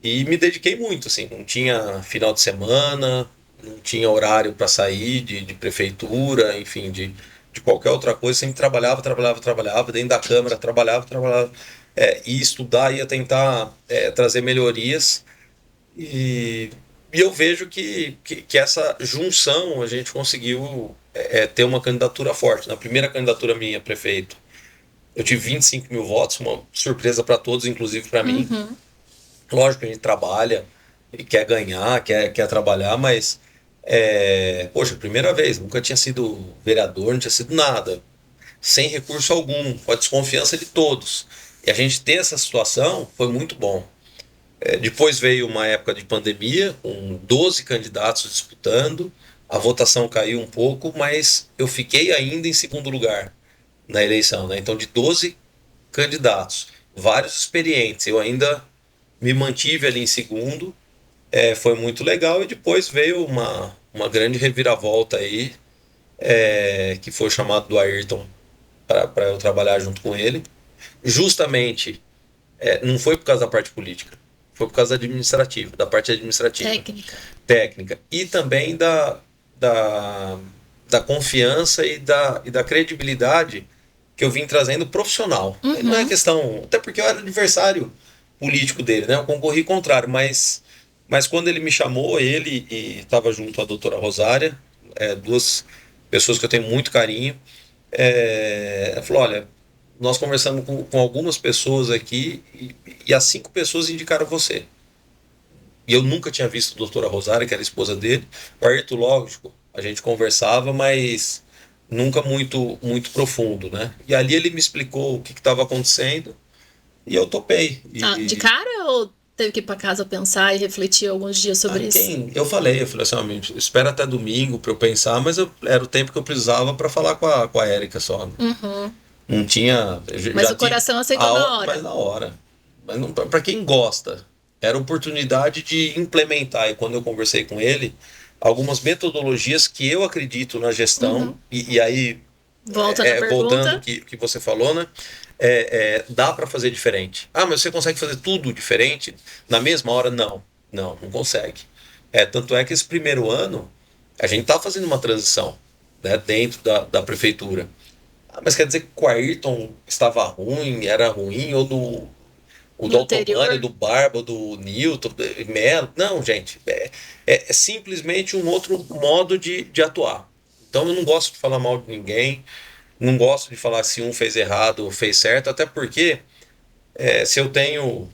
E me dediquei muito, assim, não tinha final de semana, não tinha horário para sair de prefeitura, enfim, de qualquer outra coisa, sempre trabalhava, dentro da Câmara, trabalhava, ia estudar, ia tentar trazer melhorias, e eu vejo que essa junção a gente conseguiu ter uma candidatura forte. Na primeira candidatura minha, prefeito, eu tive 25 mil votos, uma surpresa para todos, inclusive para mim. Lógico que a gente trabalha e quer ganhar, quer trabalhar, mas poxa, primeira vez, nunca tinha sido vereador, não tinha sido nada, sem recurso algum, com a desconfiança de todos. E a gente ter essa situação foi muito bom. Depois veio uma época de pandemia, com 12 candidatos disputando, a votação caiu um pouco, mas eu fiquei ainda em segundo lugar na eleição, né? Então, de 12 candidatos, vários experientes, eu ainda me mantive ali em segundo. Foi muito legal, e depois veio uma grande reviravolta aí, que foi chamado do Ayrton para eu trabalhar junto com ele. Justamente, não foi por causa da parte política, foi por causa da parte administrativa. Técnica. E também da confiança e da credibilidade que eu vim trazendo profissional. Não é questão, até porque eu era adversário político dele, né? Eu concorri contrário, mas quando ele me chamou, ele e estava junto a doutora Rosária, duas pessoas que eu tenho muito carinho, ela falou, olha, nós conversamos com algumas pessoas aqui e as 5 pessoas indicaram você. E eu nunca tinha visto a doutora Rosária, que era a esposa dele. O Ayrton, lógico, a gente conversava, mas nunca muito profundo, né? E ali ele me explicou o que estava acontecendo e eu topei. De cara ou teve que ir para casa pensar e refletir alguns dias sobre isso? Eu falei assim, amigo, espera até domingo para eu pensar, mas era o tempo que eu precisava para falar com a Érica só. Né? Uhum. Não tinha... Mas o coração aceitou na hora. Mas na hora. Mas para quem gosta, era oportunidade de implementar. E quando eu conversei com ele, algumas metodologias que eu acredito na gestão, e aí, volta na pergunta. voltando que você falou, né? Dá para fazer diferente. Ah, mas você consegue fazer tudo diferente na mesma hora? Não consegue. Tanto é que esse primeiro ano, a gente tá fazendo uma transição, né, dentro da prefeitura. Mas quer dizer que o Ayrton estava ruim, era ruim, ou do Altomani, do Barba, do Newton, do Melo. Não, gente. É simplesmente um outro modo de atuar. Então eu não gosto de falar mal de ninguém, não gosto de falar se um fez errado ou fez certo, até porque se eu tenho...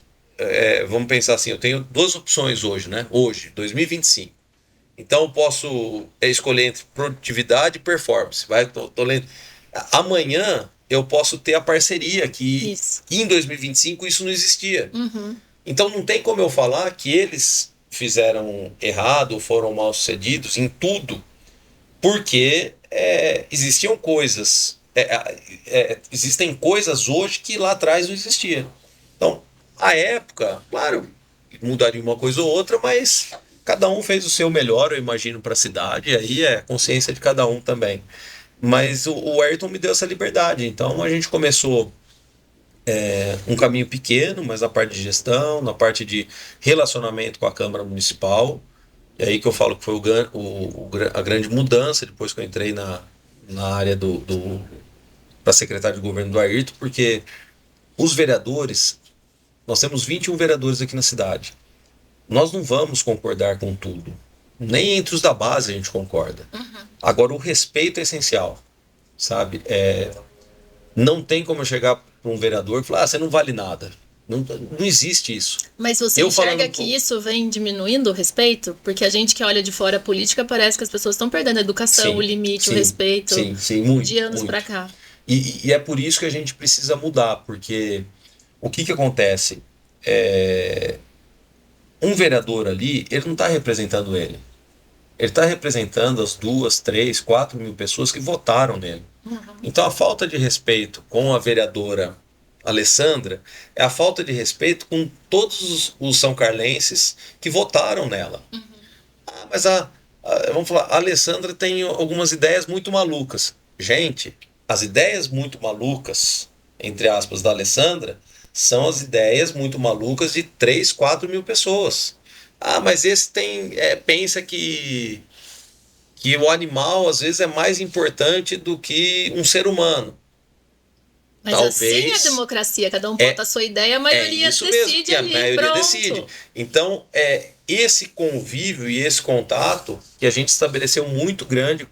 vamos pensar assim, eu tenho 2 opções hoje, né? Hoje, 2025. Então eu posso escolher entre produtividade e performance. Tô lendo. Amanhã eu posso ter a parceria que em 2025 isso não existia. Uhum. Então não tem como eu falar que eles fizeram errado, foram mal sucedidos em tudo, porque existiam coisas, existem coisas hoje que lá atrás não existiam. Então, a época, claro, mudaria uma coisa ou outra, mas cada um fez o seu melhor, eu imagino, para a cidade, e aí é a consciência de cada um também. Mas o Ayrton me deu essa liberdade. Então a gente começou um caminho pequeno, mas na parte de gestão, na parte de relacionamento com a Câmara Municipal. E aí que eu falo que foi a grande mudança depois que eu entrei na área para secretário de governo do Ayrton, porque os vereadores, nós temos 21 vereadores aqui na cidade. Nós não vamos concordar com tudo. Nem entre os da base a gente concorda. Uhum. Agora, o respeito é essencial, sabe? Não tem como eu chegar para um vereador e falar, você não vale nada. Não existe isso. Mas você enxerga que isso vem diminuindo o respeito? Porque a gente que olha de fora a política parece que as pessoas estão perdendo a educação, o limite, o respeito. Sim, muito. De anos para cá. E é por isso que a gente precisa mudar, porque o que acontece? Um vereador ali, ele não está representando ele. Ele está representando as 2, 3, 4 mil pessoas que votaram nele. Uhum. Então a falta de respeito com a vereadora Alessandra é a falta de respeito com todos os são carlenses que votaram nela. Uhum. Mas vamos falar, a Alessandra tem algumas ideias muito malucas. Gente, as ideias muito malucas, entre aspas, da Alessandra, são as ideias muito malucas de 3, 4 mil pessoas. Mas esse pensa que o animal às vezes é mais importante do que um ser humano. Mas talvez, assim é a democracia, cada um bota a sua ideia, a maioria decide ali, a maioria pronto. decide. Então, esse convívio e esse contato que a gente estabeleceu muito grande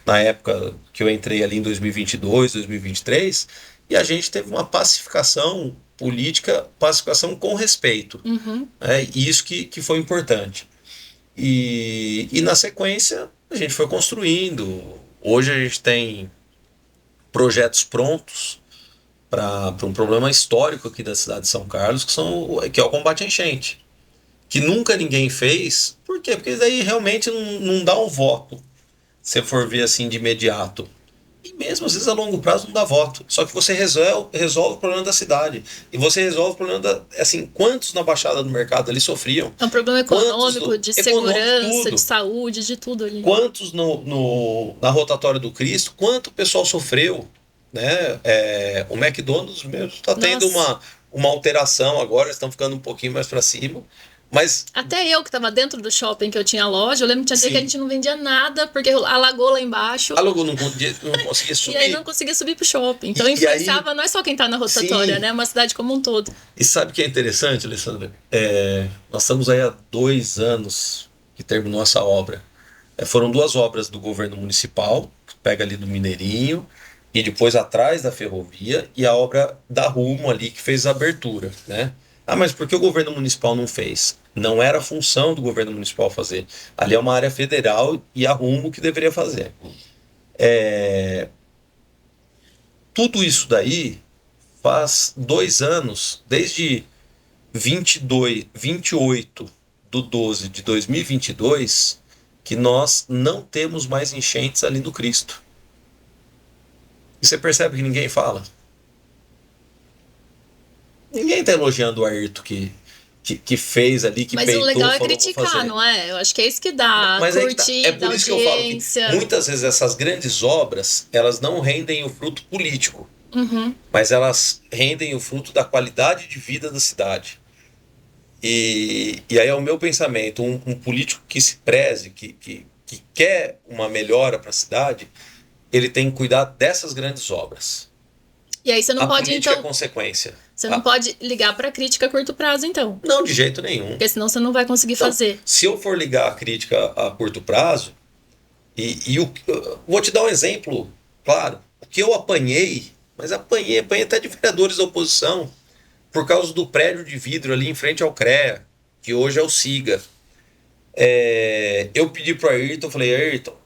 na época que eu entrei ali em 2022, 2023, e a gente teve uma pacificação política, pacificação com respeito. Uhum. Isso que foi importante. E na sequência a gente foi construindo. Hoje a gente tem projetos prontos para um problema histórico aqui da cidade de São Carlos, que é o combate à enchente. Que nunca ninguém fez. Por quê? Porque daí realmente não dá um voto, se for ver assim de imediato. E mesmo às vezes a longo prazo não dá voto. Só que você resolve o problema da cidade. E você resolve o problema assim, quantos na Baixada do Mercado ali sofriam? É um problema econômico, de segurança, de saúde, de tudo ali. Quantos na rotatória do Cristo, quanto o pessoal sofreu, né? O McDonald's mesmo está tendo uma alteração agora, estão ficando um pouquinho mais para cima. Mas Até eu que estava dentro do shopping, que eu tinha loja, eu lembro que tinha dia Sim. que a gente não vendia nada, porque alagou lá embaixo. alugou, não conseguia subir. E aí não conseguia subir pro shopping. Então E influenciava não é só quem tá na rotatória, Sim. né? Uma cidade como um todo. E sabe o que é interessante, Alessandra? Nós estamos aí há 2 anos que terminou essa obra. Foram 2 obras do governo municipal, que pega ali do Mineirinho, e depois atrás da ferrovia, e a obra da Rumo ali, que fez a abertura, né? Ah, mas por que o governo municipal não fez? Não era a função do governo municipal fazer. Ali é uma área federal e a Rumo que deveria fazer. Tudo isso daí faz 2 anos, desde 28/12/2022, que nós não temos mais enchentes ali no Cristo. E você percebe que ninguém fala? Ninguém está elogiando o Ayrton que fez ali, que Mas peitou, o legal é falou, "Vou criticar, fazer." não é? Eu acho que é isso que dá, Mas aí que tá. curtir, É da por isso que eu falo que audiência. muitas vezes essas grandes obras, elas não rendem o fruto político, Uhum. mas elas rendem o fruto da qualidade de vida da cidade. E aí é o meu pensamento, um político que se preze, que quer uma melhora para a cidade, ele tem que cuidar dessas grandes obras. E aí você não A pode, política é então. consequência. Você não pode ligar pra crítica a curto prazo, então. Não, de jeito nenhum. Porque senão você não vai conseguir Então, fazer. se eu for ligar a crítica a curto prazo, vou te dar um exemplo, claro, o que eu apanhei, mas apanhei até de vereadores da oposição, por causa do prédio de vidro ali em frente ao CREA, que hoje é o SIGA. Eu pedi pro Ayrton, falei, Ayrton,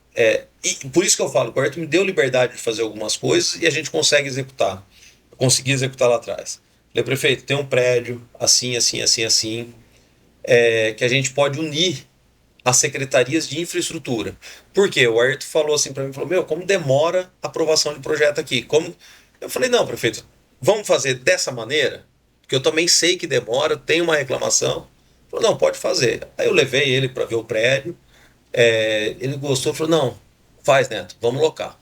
e por isso que eu falo, o Ayrton me deu liberdade de fazer algumas coisas e a gente consegue executar. Eu consegui executar lá atrás. Falei, prefeito, tem um prédio assim, assim, assim, assim, que a gente pode unir as secretarias de infraestrutura. Por quê? O Ayrton falou assim para mim, falou, meu, como demora a aprovação de projeto aqui? Eu falei, não, prefeito, vamos fazer dessa maneira? Porque eu também sei que demora, tem uma reclamação. Ele falou, não, pode fazer. Aí eu levei ele para ver o prédio, ele gostou, falou, não, faz, Neto, vamos locar.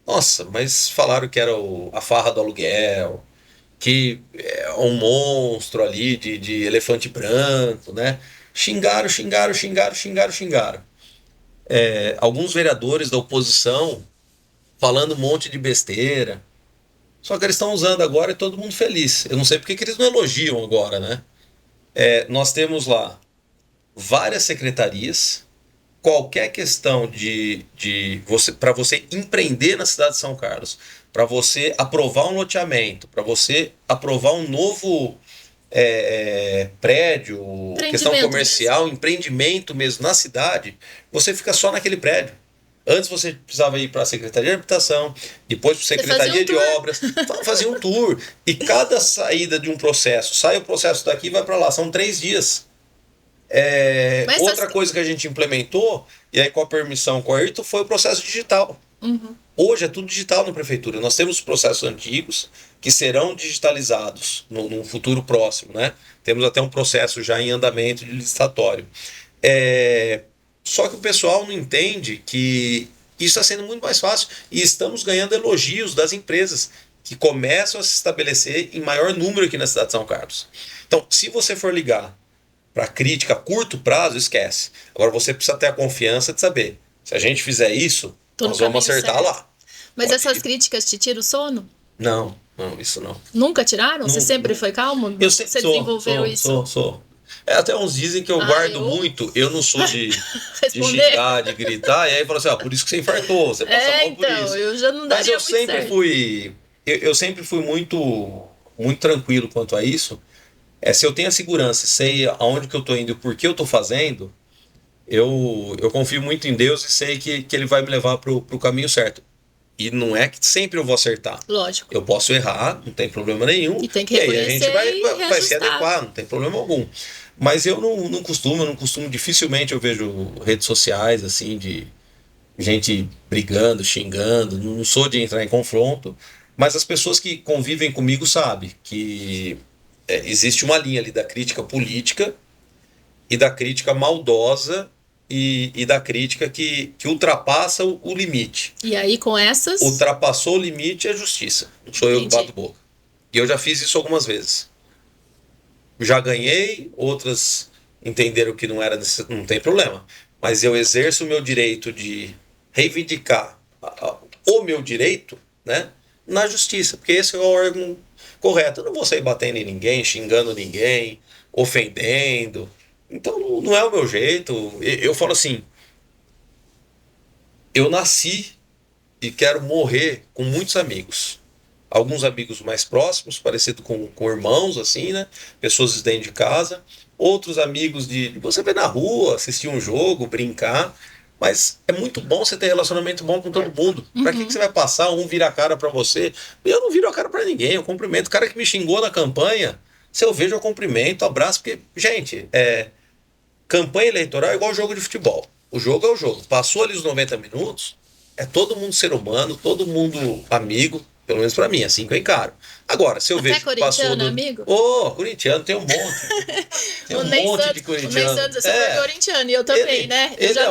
Nossa, mas falaram que era a farra do aluguel, que é um monstro ali de elefante branco, né? Xingaram. Alguns vereadores da oposição falando um monte de besteira. Só que eles estão usando agora e todo mundo feliz. Eu não sei porque que eles não elogiam agora, né? Nós temos lá várias secretarias. Qualquer questão para você empreender na cidade de São Carlos, para você aprovar um loteamento, para você aprovar um novo prédio, questão comercial, empreendimento mesmo na cidade, você fica só naquele prédio. Antes você precisava ir para a Secretaria de Habitação, depois para a Secretaria de Obras, fazia um tour. E cada saída de um processo, sai o processo daqui e vai para lá, são 3 dias. Outra coisa que a gente implementou, e aí com a permissão com o Ayrton, foi o processo digital. Uhum. Hoje é tudo digital na prefeitura. Nós temos processos antigos que serão digitalizados no futuro próximo, né? Temos até um processo já em andamento de licitatório. Só que o pessoal não entende que isso está sendo muito mais fácil e estamos ganhando elogios das empresas que começam a se estabelecer em maior número aqui na cidade de São Carlos. Então, se você for ligar para crítica a curto prazo, esquece. Agora você precisa ter a confiança de saber, se a gente fizer isso, nós vamos acertar certo. Lá. Mas essas críticas te tiram o sono? Não, isso não. Nunca tiraram? Você sempre foi calmo? Você desenvolveu isso? Sou. Até uns dizem que eu guardo muito, eu não sou de xingar, de gritar, e aí fala assim, por isso que você infartou, você passa mal por isso. Eu já não daria. Mas eu sempre fui muito, muito tranquilo quanto a isso. Se eu tenho a segurança, sei aonde que eu estou indo e por que eu estou fazendo, eu confio muito em Deus e sei que Ele vai me levar para o caminho certo. E não é que sempre eu vou acertar. Lógico. Eu posso errar, não tem problema nenhum. E tem que reconhecer. E aí a gente vai se adequar, não tem problema algum. Mas eu não costumo, dificilmente eu vejo redes sociais assim de gente brigando, xingando, não sou de entrar em confronto. Mas as pessoas que convivem comigo sabem que existe uma linha ali da crítica política e da crítica maldosa e da crítica que ultrapassa o limite. E aí com essas... Ultrapassou o limite é justiça. Não sou eu que bato boca. E eu já fiz isso algumas vezes. Já ganhei, outras entenderam que não era não tem problema. Mas eu exerço o meu direito de reivindicar o meu direito, né, na justiça, porque esse é o órgão correto. Eu não vou sair batendo em ninguém, xingando ninguém, ofendendo. Então não é o meu jeito. Eu falo assim, eu nasci e quero morrer com muitos amigos. Alguns amigos mais próximos, parecido com irmãos, assim, né? Pessoas de dentro de casa. Outros amigos de você ver na rua, assistir um jogo, brincar. Mas é muito bom você ter relacionamento bom com todo mundo. Pra que você vai passar, um vira a cara pra você? Eu não viro a cara pra ninguém, eu cumprimento. O cara que me xingou na campanha, se eu vejo, eu cumprimento, abraço. Porque, gente, campanha eleitoral é igual jogo de futebol. O jogo é o jogo. Passou ali os 90 minutos, é todo mundo ser humano, todo mundo amigo. Pelo menos pra mim, assim que eu encaro. Agora, se eu vejo que passou do... amigo? Corintiano, tem um monte. Tem um monte de corintiano. O Ney Santos é super corintiano, e eu também, né? Eu já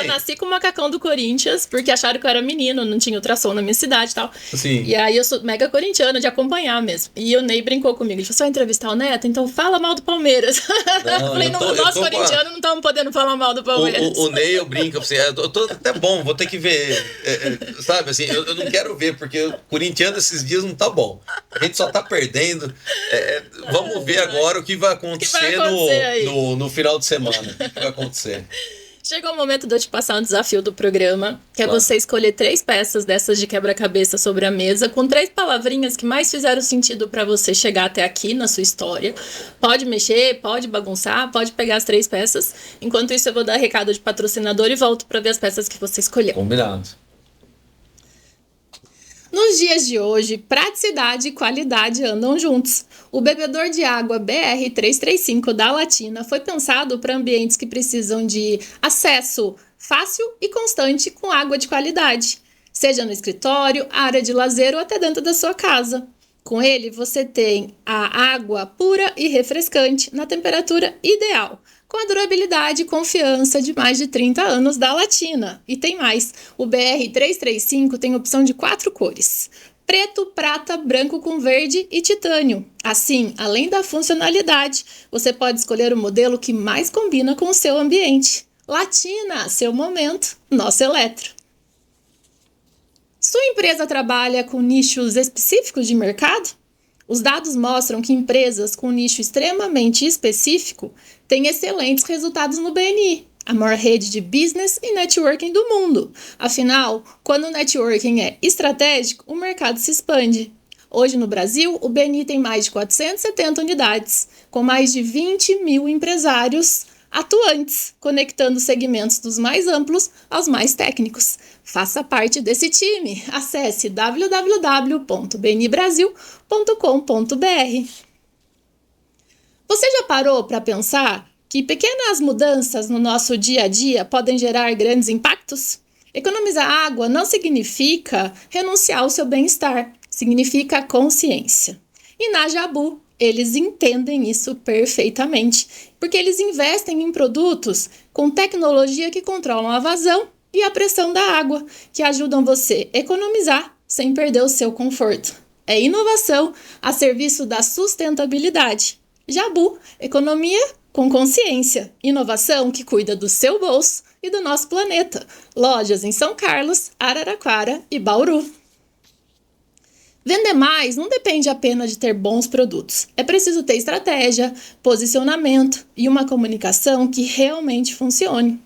nasci com o macacão do Corinthians, porque acharam que eu era menino, não tinha ultrassom na minha cidade e tal. Sim. E aí eu sou mega corintiana, de acompanhar mesmo. E o Ney brincou comigo, ele falou, você vai entrevistar o Neto? Então fala mal do Palmeiras. Não, falei, nós corintianos não estamos podendo falar mal do Palmeiras. O Ney, eu brinco, assim, eu tô até bom, vou ter que ver, sabe, assim, eu não quero ver, porque o corintiano esses dias não tá bom. A gente só tá perdendo. Vamos ver agora o que vai acontecer, no final de semana. O que vai acontecer? Chegou o momento de eu te passar um desafio do programa, que é você escolher 3 peças dessas de quebra-cabeça sobre a mesa, com 3 palavrinhas que mais fizeram sentido pra você chegar até aqui na sua história. Pode mexer, pode bagunçar, pode pegar as 3 peças. Enquanto isso, eu vou dar recado de patrocinador e volto pra ver as peças que você escolheu. Combinado. Nos dias de hoje, praticidade e qualidade andam juntos. O bebedor de água BR-335 da Latina foi pensado para ambientes que precisam de acesso fácil e constante com água de qualidade, seja no escritório, área de lazer ou até dentro da sua casa. Com ele, você tem a água pura e refrescante na temperatura ideal, com a durabilidade e confiança de mais de 30 anos da Latina. E tem mais, o BR-335 tem opção de 4 cores: preto, prata, branco com verde e titânio. Assim, além da funcionalidade, você pode escolher o modelo que mais combina com o seu ambiente. Latina, seu momento, nosso eletro. Sua empresa trabalha com nichos específicos de mercado? Os dados mostram que empresas com nicho extremamente específico têm excelentes resultados no BNI, a maior rede de business e networking do mundo. Afinal, quando o networking é estratégico, o mercado se expande. Hoje no Brasil, o BNI tem mais de 470 unidades, com mais de 20 mil empresários atuantes, conectando segmentos dos mais amplos aos mais técnicos. Faça parte desse time. Acesse www.bnibrasil.com.br. Você já parou para pensar que pequenas mudanças no nosso dia a dia podem gerar grandes impactos? Economizar água não significa renunciar ao seu bem-estar, significa consciência. E na Jabu, eles entendem isso perfeitamente, porque eles investem em produtos com tecnologia que controlam a vazão e a pressão da água, que ajudam você a economizar sem perder o seu conforto. É inovação a serviço da sustentabilidade. Jabu, economia com consciência, inovação que cuida do seu bolso e do nosso planeta. Lojas em São Carlos, Araraquara e Bauru. Vender mais não depende apenas de ter bons produtos. É preciso ter estratégia, posicionamento e uma comunicação que realmente funcione.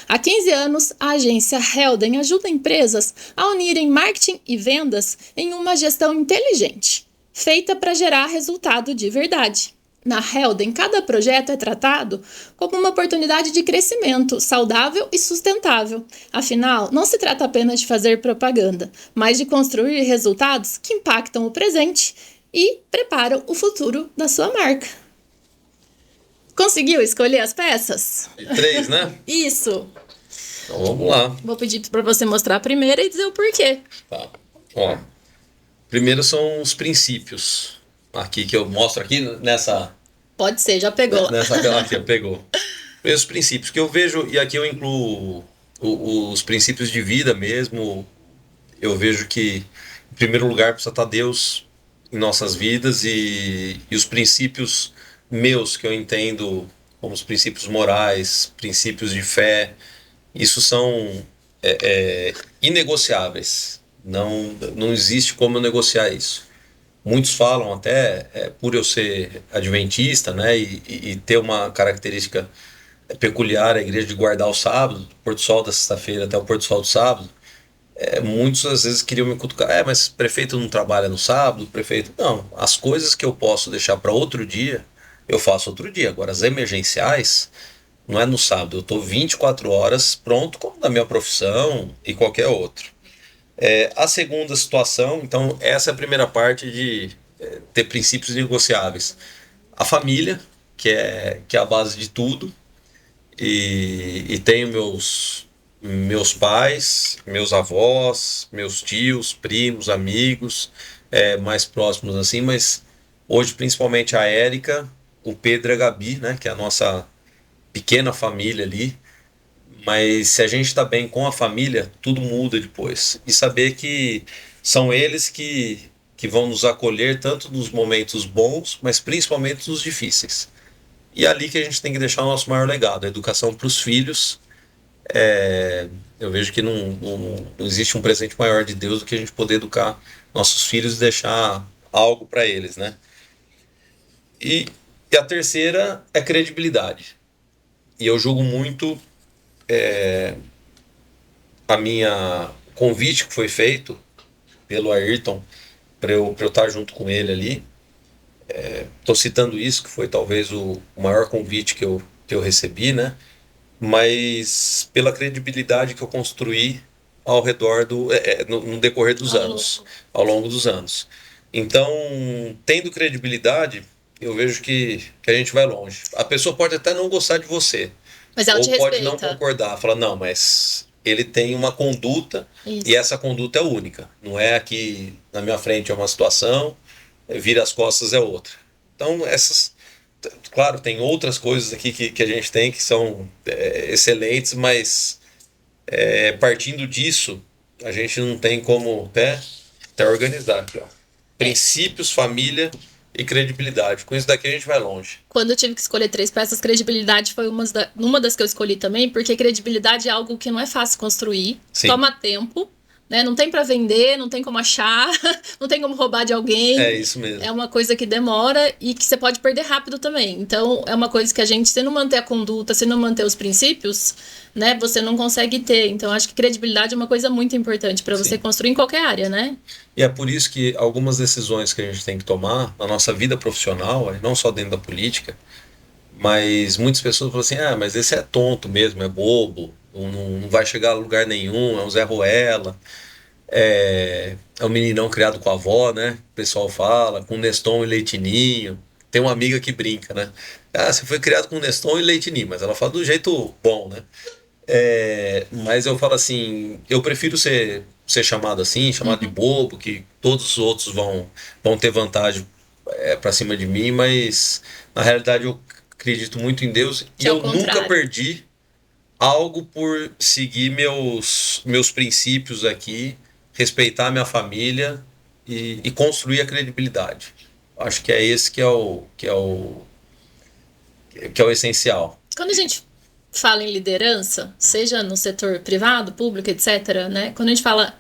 Há 15 anos, a agência Helden ajuda empresas a unirem marketing e vendas em uma gestão inteligente, feita para gerar resultado de verdade. Na Helden, cada projeto é tratado como uma oportunidade de crescimento saudável e sustentável. Afinal, não se trata apenas de fazer propaganda, mas de construir resultados que impactam o presente e preparam o futuro da sua marca. Conseguiu escolher as peças? 3, né? Isso. Então vamos lá. Vou pedir para você mostrar a primeira e dizer o porquê. Tá. Ó, primeiro são os princípios. Aqui que eu mostro aqui nessa... Pode ser, já pegou. Nessa tela aqui, pegou. Os princípios que eu vejo, e aqui eu incluo os princípios de vida mesmo. Eu vejo que, em primeiro lugar, precisa estar Deus em nossas vidas e os princípios meus que eu entendo como os princípios morais, princípios de fé. Isso são inegociáveis. Não existe como eu negociar isso. Muitos falam até, por eu ser adventista, né, e ter uma característica peculiar, a igreja de guardar o sábado, do pôr do sol da sexta-feira até o pôr do sol do sábado, muitos às vezes queriam me cutucar, mas o prefeito não trabalha no sábado, o prefeito... Não, as coisas que eu posso deixar para outro dia, eu faço outro dia. Agora, as emergenciais, não é no sábado, eu estou 24 horas pronto, como na minha profissão e qualquer outro. A segunda situação, então, essa é a primeira parte de ter princípios negociáveis. A família, que é a base de tudo, e tenho meus pais, meus avós, meus tios, primos, amigos, mais próximos assim, mas hoje principalmente a Érica, o Pedro e a Gabi, né, que é a nossa pequena família ali. Mas se a gente está bem com a família, tudo muda depois. E saber que são eles que vão nos acolher tanto nos momentos bons, mas principalmente nos difíceis. E é ali que a gente tem que deixar o nosso maior legado, a educação para os filhos. Eu vejo que não existe um presente maior de Deus do que a gente poder educar nossos filhos e deixar algo para eles, né? E a terceira é credibilidade. E eu julgo muito a minha convite que foi feito pelo Ayrton para eu estar junto com ele ali. Estou citando isso, que foi talvez o maior convite que eu recebi, né? Mas pela credibilidade que eu construí ao redor no decorrer dos anos, ao longo dos anos. Então, tendo credibilidade, eu vejo que a gente vai longe. A pessoa pode até não gostar de você, mas ela ou te pode respeita. não concordar, falar, não, mas ele tem uma conduta, Isso. e essa conduta é única. Não é aqui na minha frente é uma situação, vira as costas é outra. Então, claro, tem outras coisas aqui que a gente tem que são excelentes, mas partindo disso, a gente não tem como até organizar aqui, ó. Princípios, família e credibilidade. Com isso daqui a gente vai longe. Quando eu tive que escolher 3 peças, credibilidade foi uma das que eu escolhi também, porque credibilidade é algo que não é fácil construir, Sim. Toma tempo, né? Não tem pra vender, não tem como achar, não tem como roubar de alguém. É isso mesmo. É uma coisa que demora e que você pode perder rápido também. Então, é uma coisa que a gente, se não manter a conduta, se não manter os princípios, né, você não consegue ter. Então, acho que credibilidade é uma coisa muito importante para você construir em qualquer área, né? E é por isso que algumas decisões que a gente tem que tomar na nossa vida profissional, não só dentro da política, mas muitas pessoas falam assim, mas esse é tonto mesmo, é bobo, não vai chegar a lugar nenhum, é um Zé Ruela, é um meninão criado com a avó, né? O pessoal fala, com Neston e Leitinho. Tem uma amiga que brinca, né? Você foi criado com Neston e Leitinho, mas ela fala do jeito bom, né? Mas eu falo assim, eu prefiro ser chamado assim, chamado de bobo, que todos os outros vão ter vantagem pra cima de mim, mas na realidade eu acredito muito em Deus e eu nunca perdi algo por seguir meus princípios aqui, respeitar minha família e construir a credibilidade. Acho que é esse que é o essencial. Quando a gente fala em liderança, seja no setor privado, público, etc., né? Quando a gente fala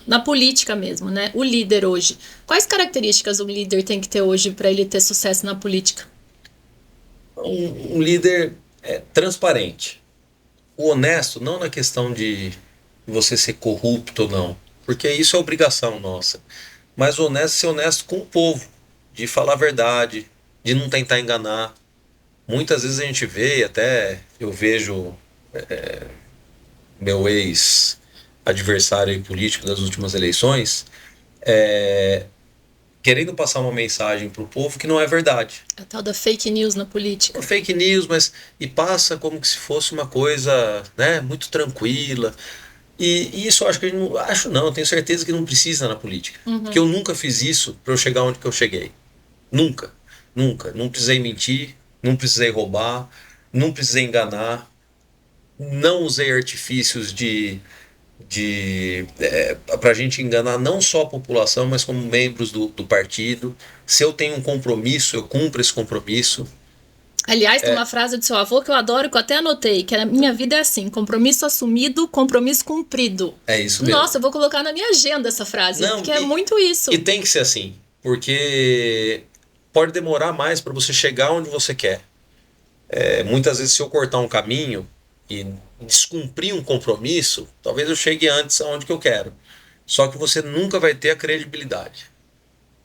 na política mesmo, né? O líder hoje. Quais características o líder tem que ter hoje para ele ter sucesso na política? Um líder transparente. O honesto, não na questão de você ser corrupto ou não, porque isso é obrigação nossa. Mas o honesto, ser honesto com o povo, de falar a verdade, de não tentar enganar. Muitas vezes a gente vê, e até eu vejo meu ex-adversário político das últimas eleições, querendo passar uma mensagem para o povo que não é verdade. A tal da fake news na política. Fake news, e passa como que se fosse uma coisa, né, muito tranquila. E isso eu acho que eu tenho certeza que não precisa na política. Porque eu nunca fiz isso para eu chegar onde que eu cheguei. Nunca. Não precisei mentir, não precisei roubar, não precisei enganar, não usei artifícios para a gente enganar não só a população, mas como membros do partido. Se eu tenho um compromisso, eu cumpro esse compromisso. Aliás, tem uma frase do seu avô que eu adoro, que eu até anotei, que a minha vida é assim: compromisso assumido, compromisso cumprido. É isso mesmo. Nossa, eu vou colocar na minha agenda essa frase, Não, porque é muito isso. E tem que ser assim, porque pode demorar mais para você chegar onde você quer. Muitas vezes, se eu cortar um caminho e descumprir um compromisso, talvez eu chegue antes aonde que eu quero. Só que você nunca vai ter a credibilidade.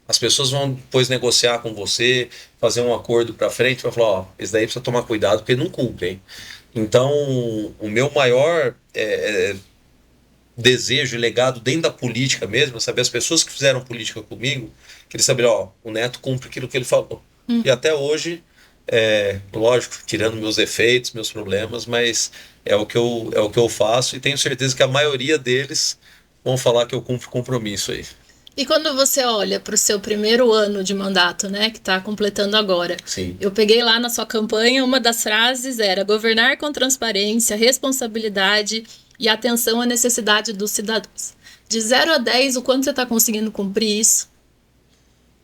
As pessoas vão depois negociar com você, fazer um acordo para frente, vai falar, ó, esse daí precisa tomar cuidado porque não cumpre, hein? Então, o meu maior desejo e legado dentro da política mesmo, é saber as pessoas que fizeram política comigo, que eles saberem, ó, o Neto cumpre aquilo que ele falou. E até hoje, lógico, tirando meus defeitos, meus problemas, mas é o que eu faço e tenho certeza que a maioria deles vão falar que eu cumpro compromisso aí. E quando você olha para o seu primeiro ano de mandato, né, que está completando agora, Sim. Eu peguei lá na sua campanha, uma das frases era governar com transparência, responsabilidade e atenção à necessidade dos cidadãos. De 0 a 10, o quanto você está conseguindo cumprir isso?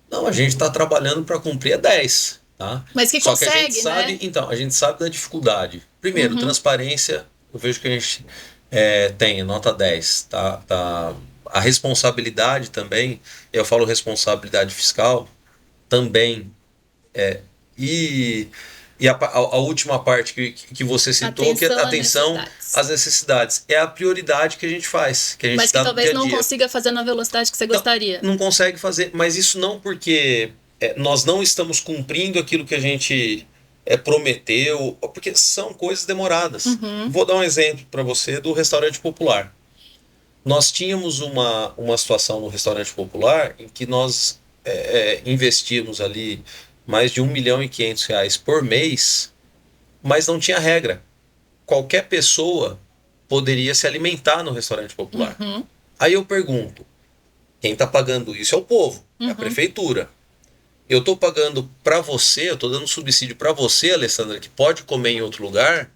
Não, a gente está trabalhando para cumprir a 10, tá? Mas que Só consegue, que a gente sabe, né? então, a gente sabe da dificuldade. Primeiro, transparência, eu vejo que a gente tem nota 10, tá? A responsabilidade também, eu falo responsabilidade fiscal, também. E a última parte que você citou, que é atenção às necessidades. É a prioridade que a gente faz. Que a gente mas que dá talvez no dia a não dia. consiga fazer na velocidade que você gostaria. Não consegue fazer, mas isso não porque nós não estamos cumprindo aquilo que a gente prometeu, porque são coisas demoradas. Vou dar um exemplo para você do restaurante popular. Nós tínhamos uma situação no restaurante popular em que nós investimos ali mais de R$1.500.000 por mês, mas não tinha regra. Qualquer pessoa poderia se alimentar no restaurante popular. Aí eu pergunto, quem está pagando isso é o povo, é a prefeitura. Eu estou pagando para você, eu estou dando subsídio para você, Alessandra, que pode comer em outro lugar,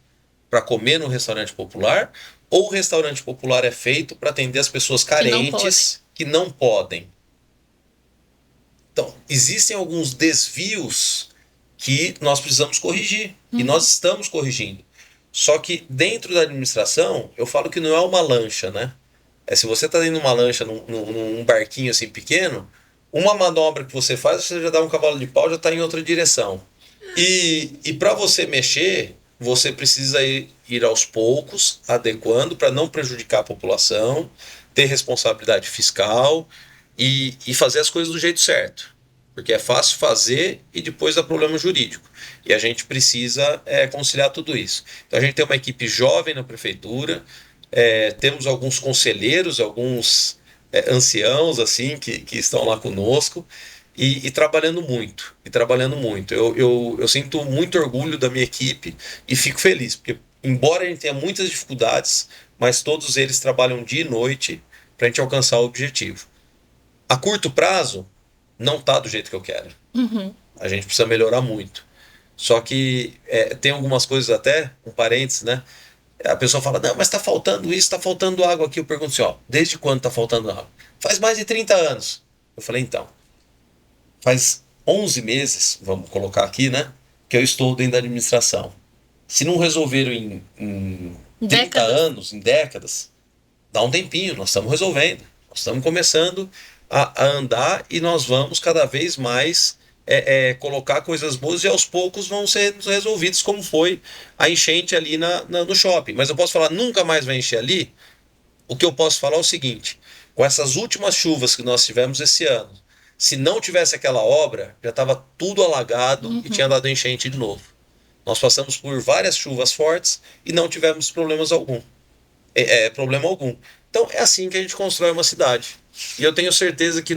para comer no restaurante popular, ou o restaurante popular é feito para atender as pessoas carentes que não podem. Então, existem alguns desvios que nós precisamos corrigir, e nós estamos corrigindo. Só que dentro da administração, eu falo que não é uma lancha, né? Se você está dentro de uma lancha, num barquinho assim pequeno, uma manobra que você faz, você já dá um cavalo de pau, já está em outra direção. E para você mexer, você precisa ir aos poucos, adequando para não prejudicar a população, ter responsabilidade fiscal e fazer as coisas do jeito certo. Porque é fácil fazer e depois dá problema jurídico. E a gente precisa conciliar tudo isso. Então a gente tem uma equipe jovem na prefeitura, temos alguns conselheiros, alguns anciãos assim que estão lá conosco e trabalhando muito. Eu sinto muito orgulho da minha equipe e fico feliz, porque embora a gente tenha muitas dificuldades, mas todos eles trabalham dia e noite para a gente alcançar o objetivo. A curto prazo, não está do jeito que eu quero. A gente precisa melhorar muito. Só que tem algumas coisas até, um parênteses, né? A pessoa fala, não, mas está faltando isso, está faltando água aqui. Eu pergunto assim, ó, desde quando está faltando água? Faz mais de 30 anos. Eu falei, então, faz 11 meses, vamos colocar aqui, né? Que eu estou dentro da administração. Se não resolveram em 30 anos, em décadas, dá um tempinho, nós estamos resolvendo. Nós estamos começando a andar e nós vamos cada vez mais colocar coisas boas e aos poucos vão ser resolvidos, como foi a enchente ali no shopping. Mas eu posso falar, nunca mais vai encher ali? O que eu posso falar é o seguinte, com essas últimas chuvas que nós tivemos esse ano, se não tivesse aquela obra, já estava tudo alagado e tinha dado enchente de novo. Nós passamos por várias chuvas fortes e não tivemos problema algum. Então é assim que a gente constrói uma cidade. E eu tenho certeza que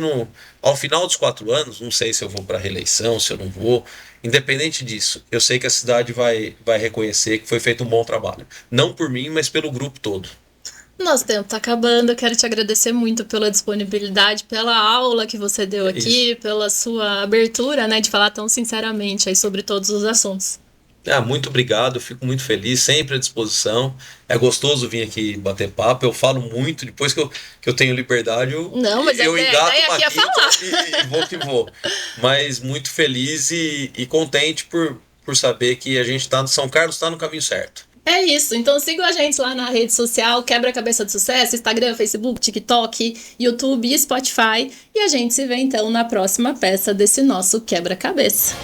ao final dos 4 anos, não sei se eu vou para a reeleição, se eu não vou, independente disso, eu sei que a cidade vai reconhecer que foi feito um bom trabalho. Não por mim, mas pelo grupo todo. Nosso tempo está acabando, eu quero te agradecer muito pela disponibilidade, pela aula que você deu aqui, pela sua abertura, né, de falar tão sinceramente aí sobre todos os assuntos. Muito obrigado, eu fico muito feliz, sempre à disposição. É gostoso vir aqui bater papo, eu falo muito, depois que eu tenho liberdade, eu engato aqui a falar. E vou que vou. Mas muito feliz e contente por por saber que a gente tá no São Carlos, está no caminho certo. É isso, então sigam a gente lá na rede social Quebra-Cabeça do Sucesso, Instagram, Facebook, TikTok, YouTube e Spotify. E a gente se vê então na próxima peça desse nosso quebra-cabeça.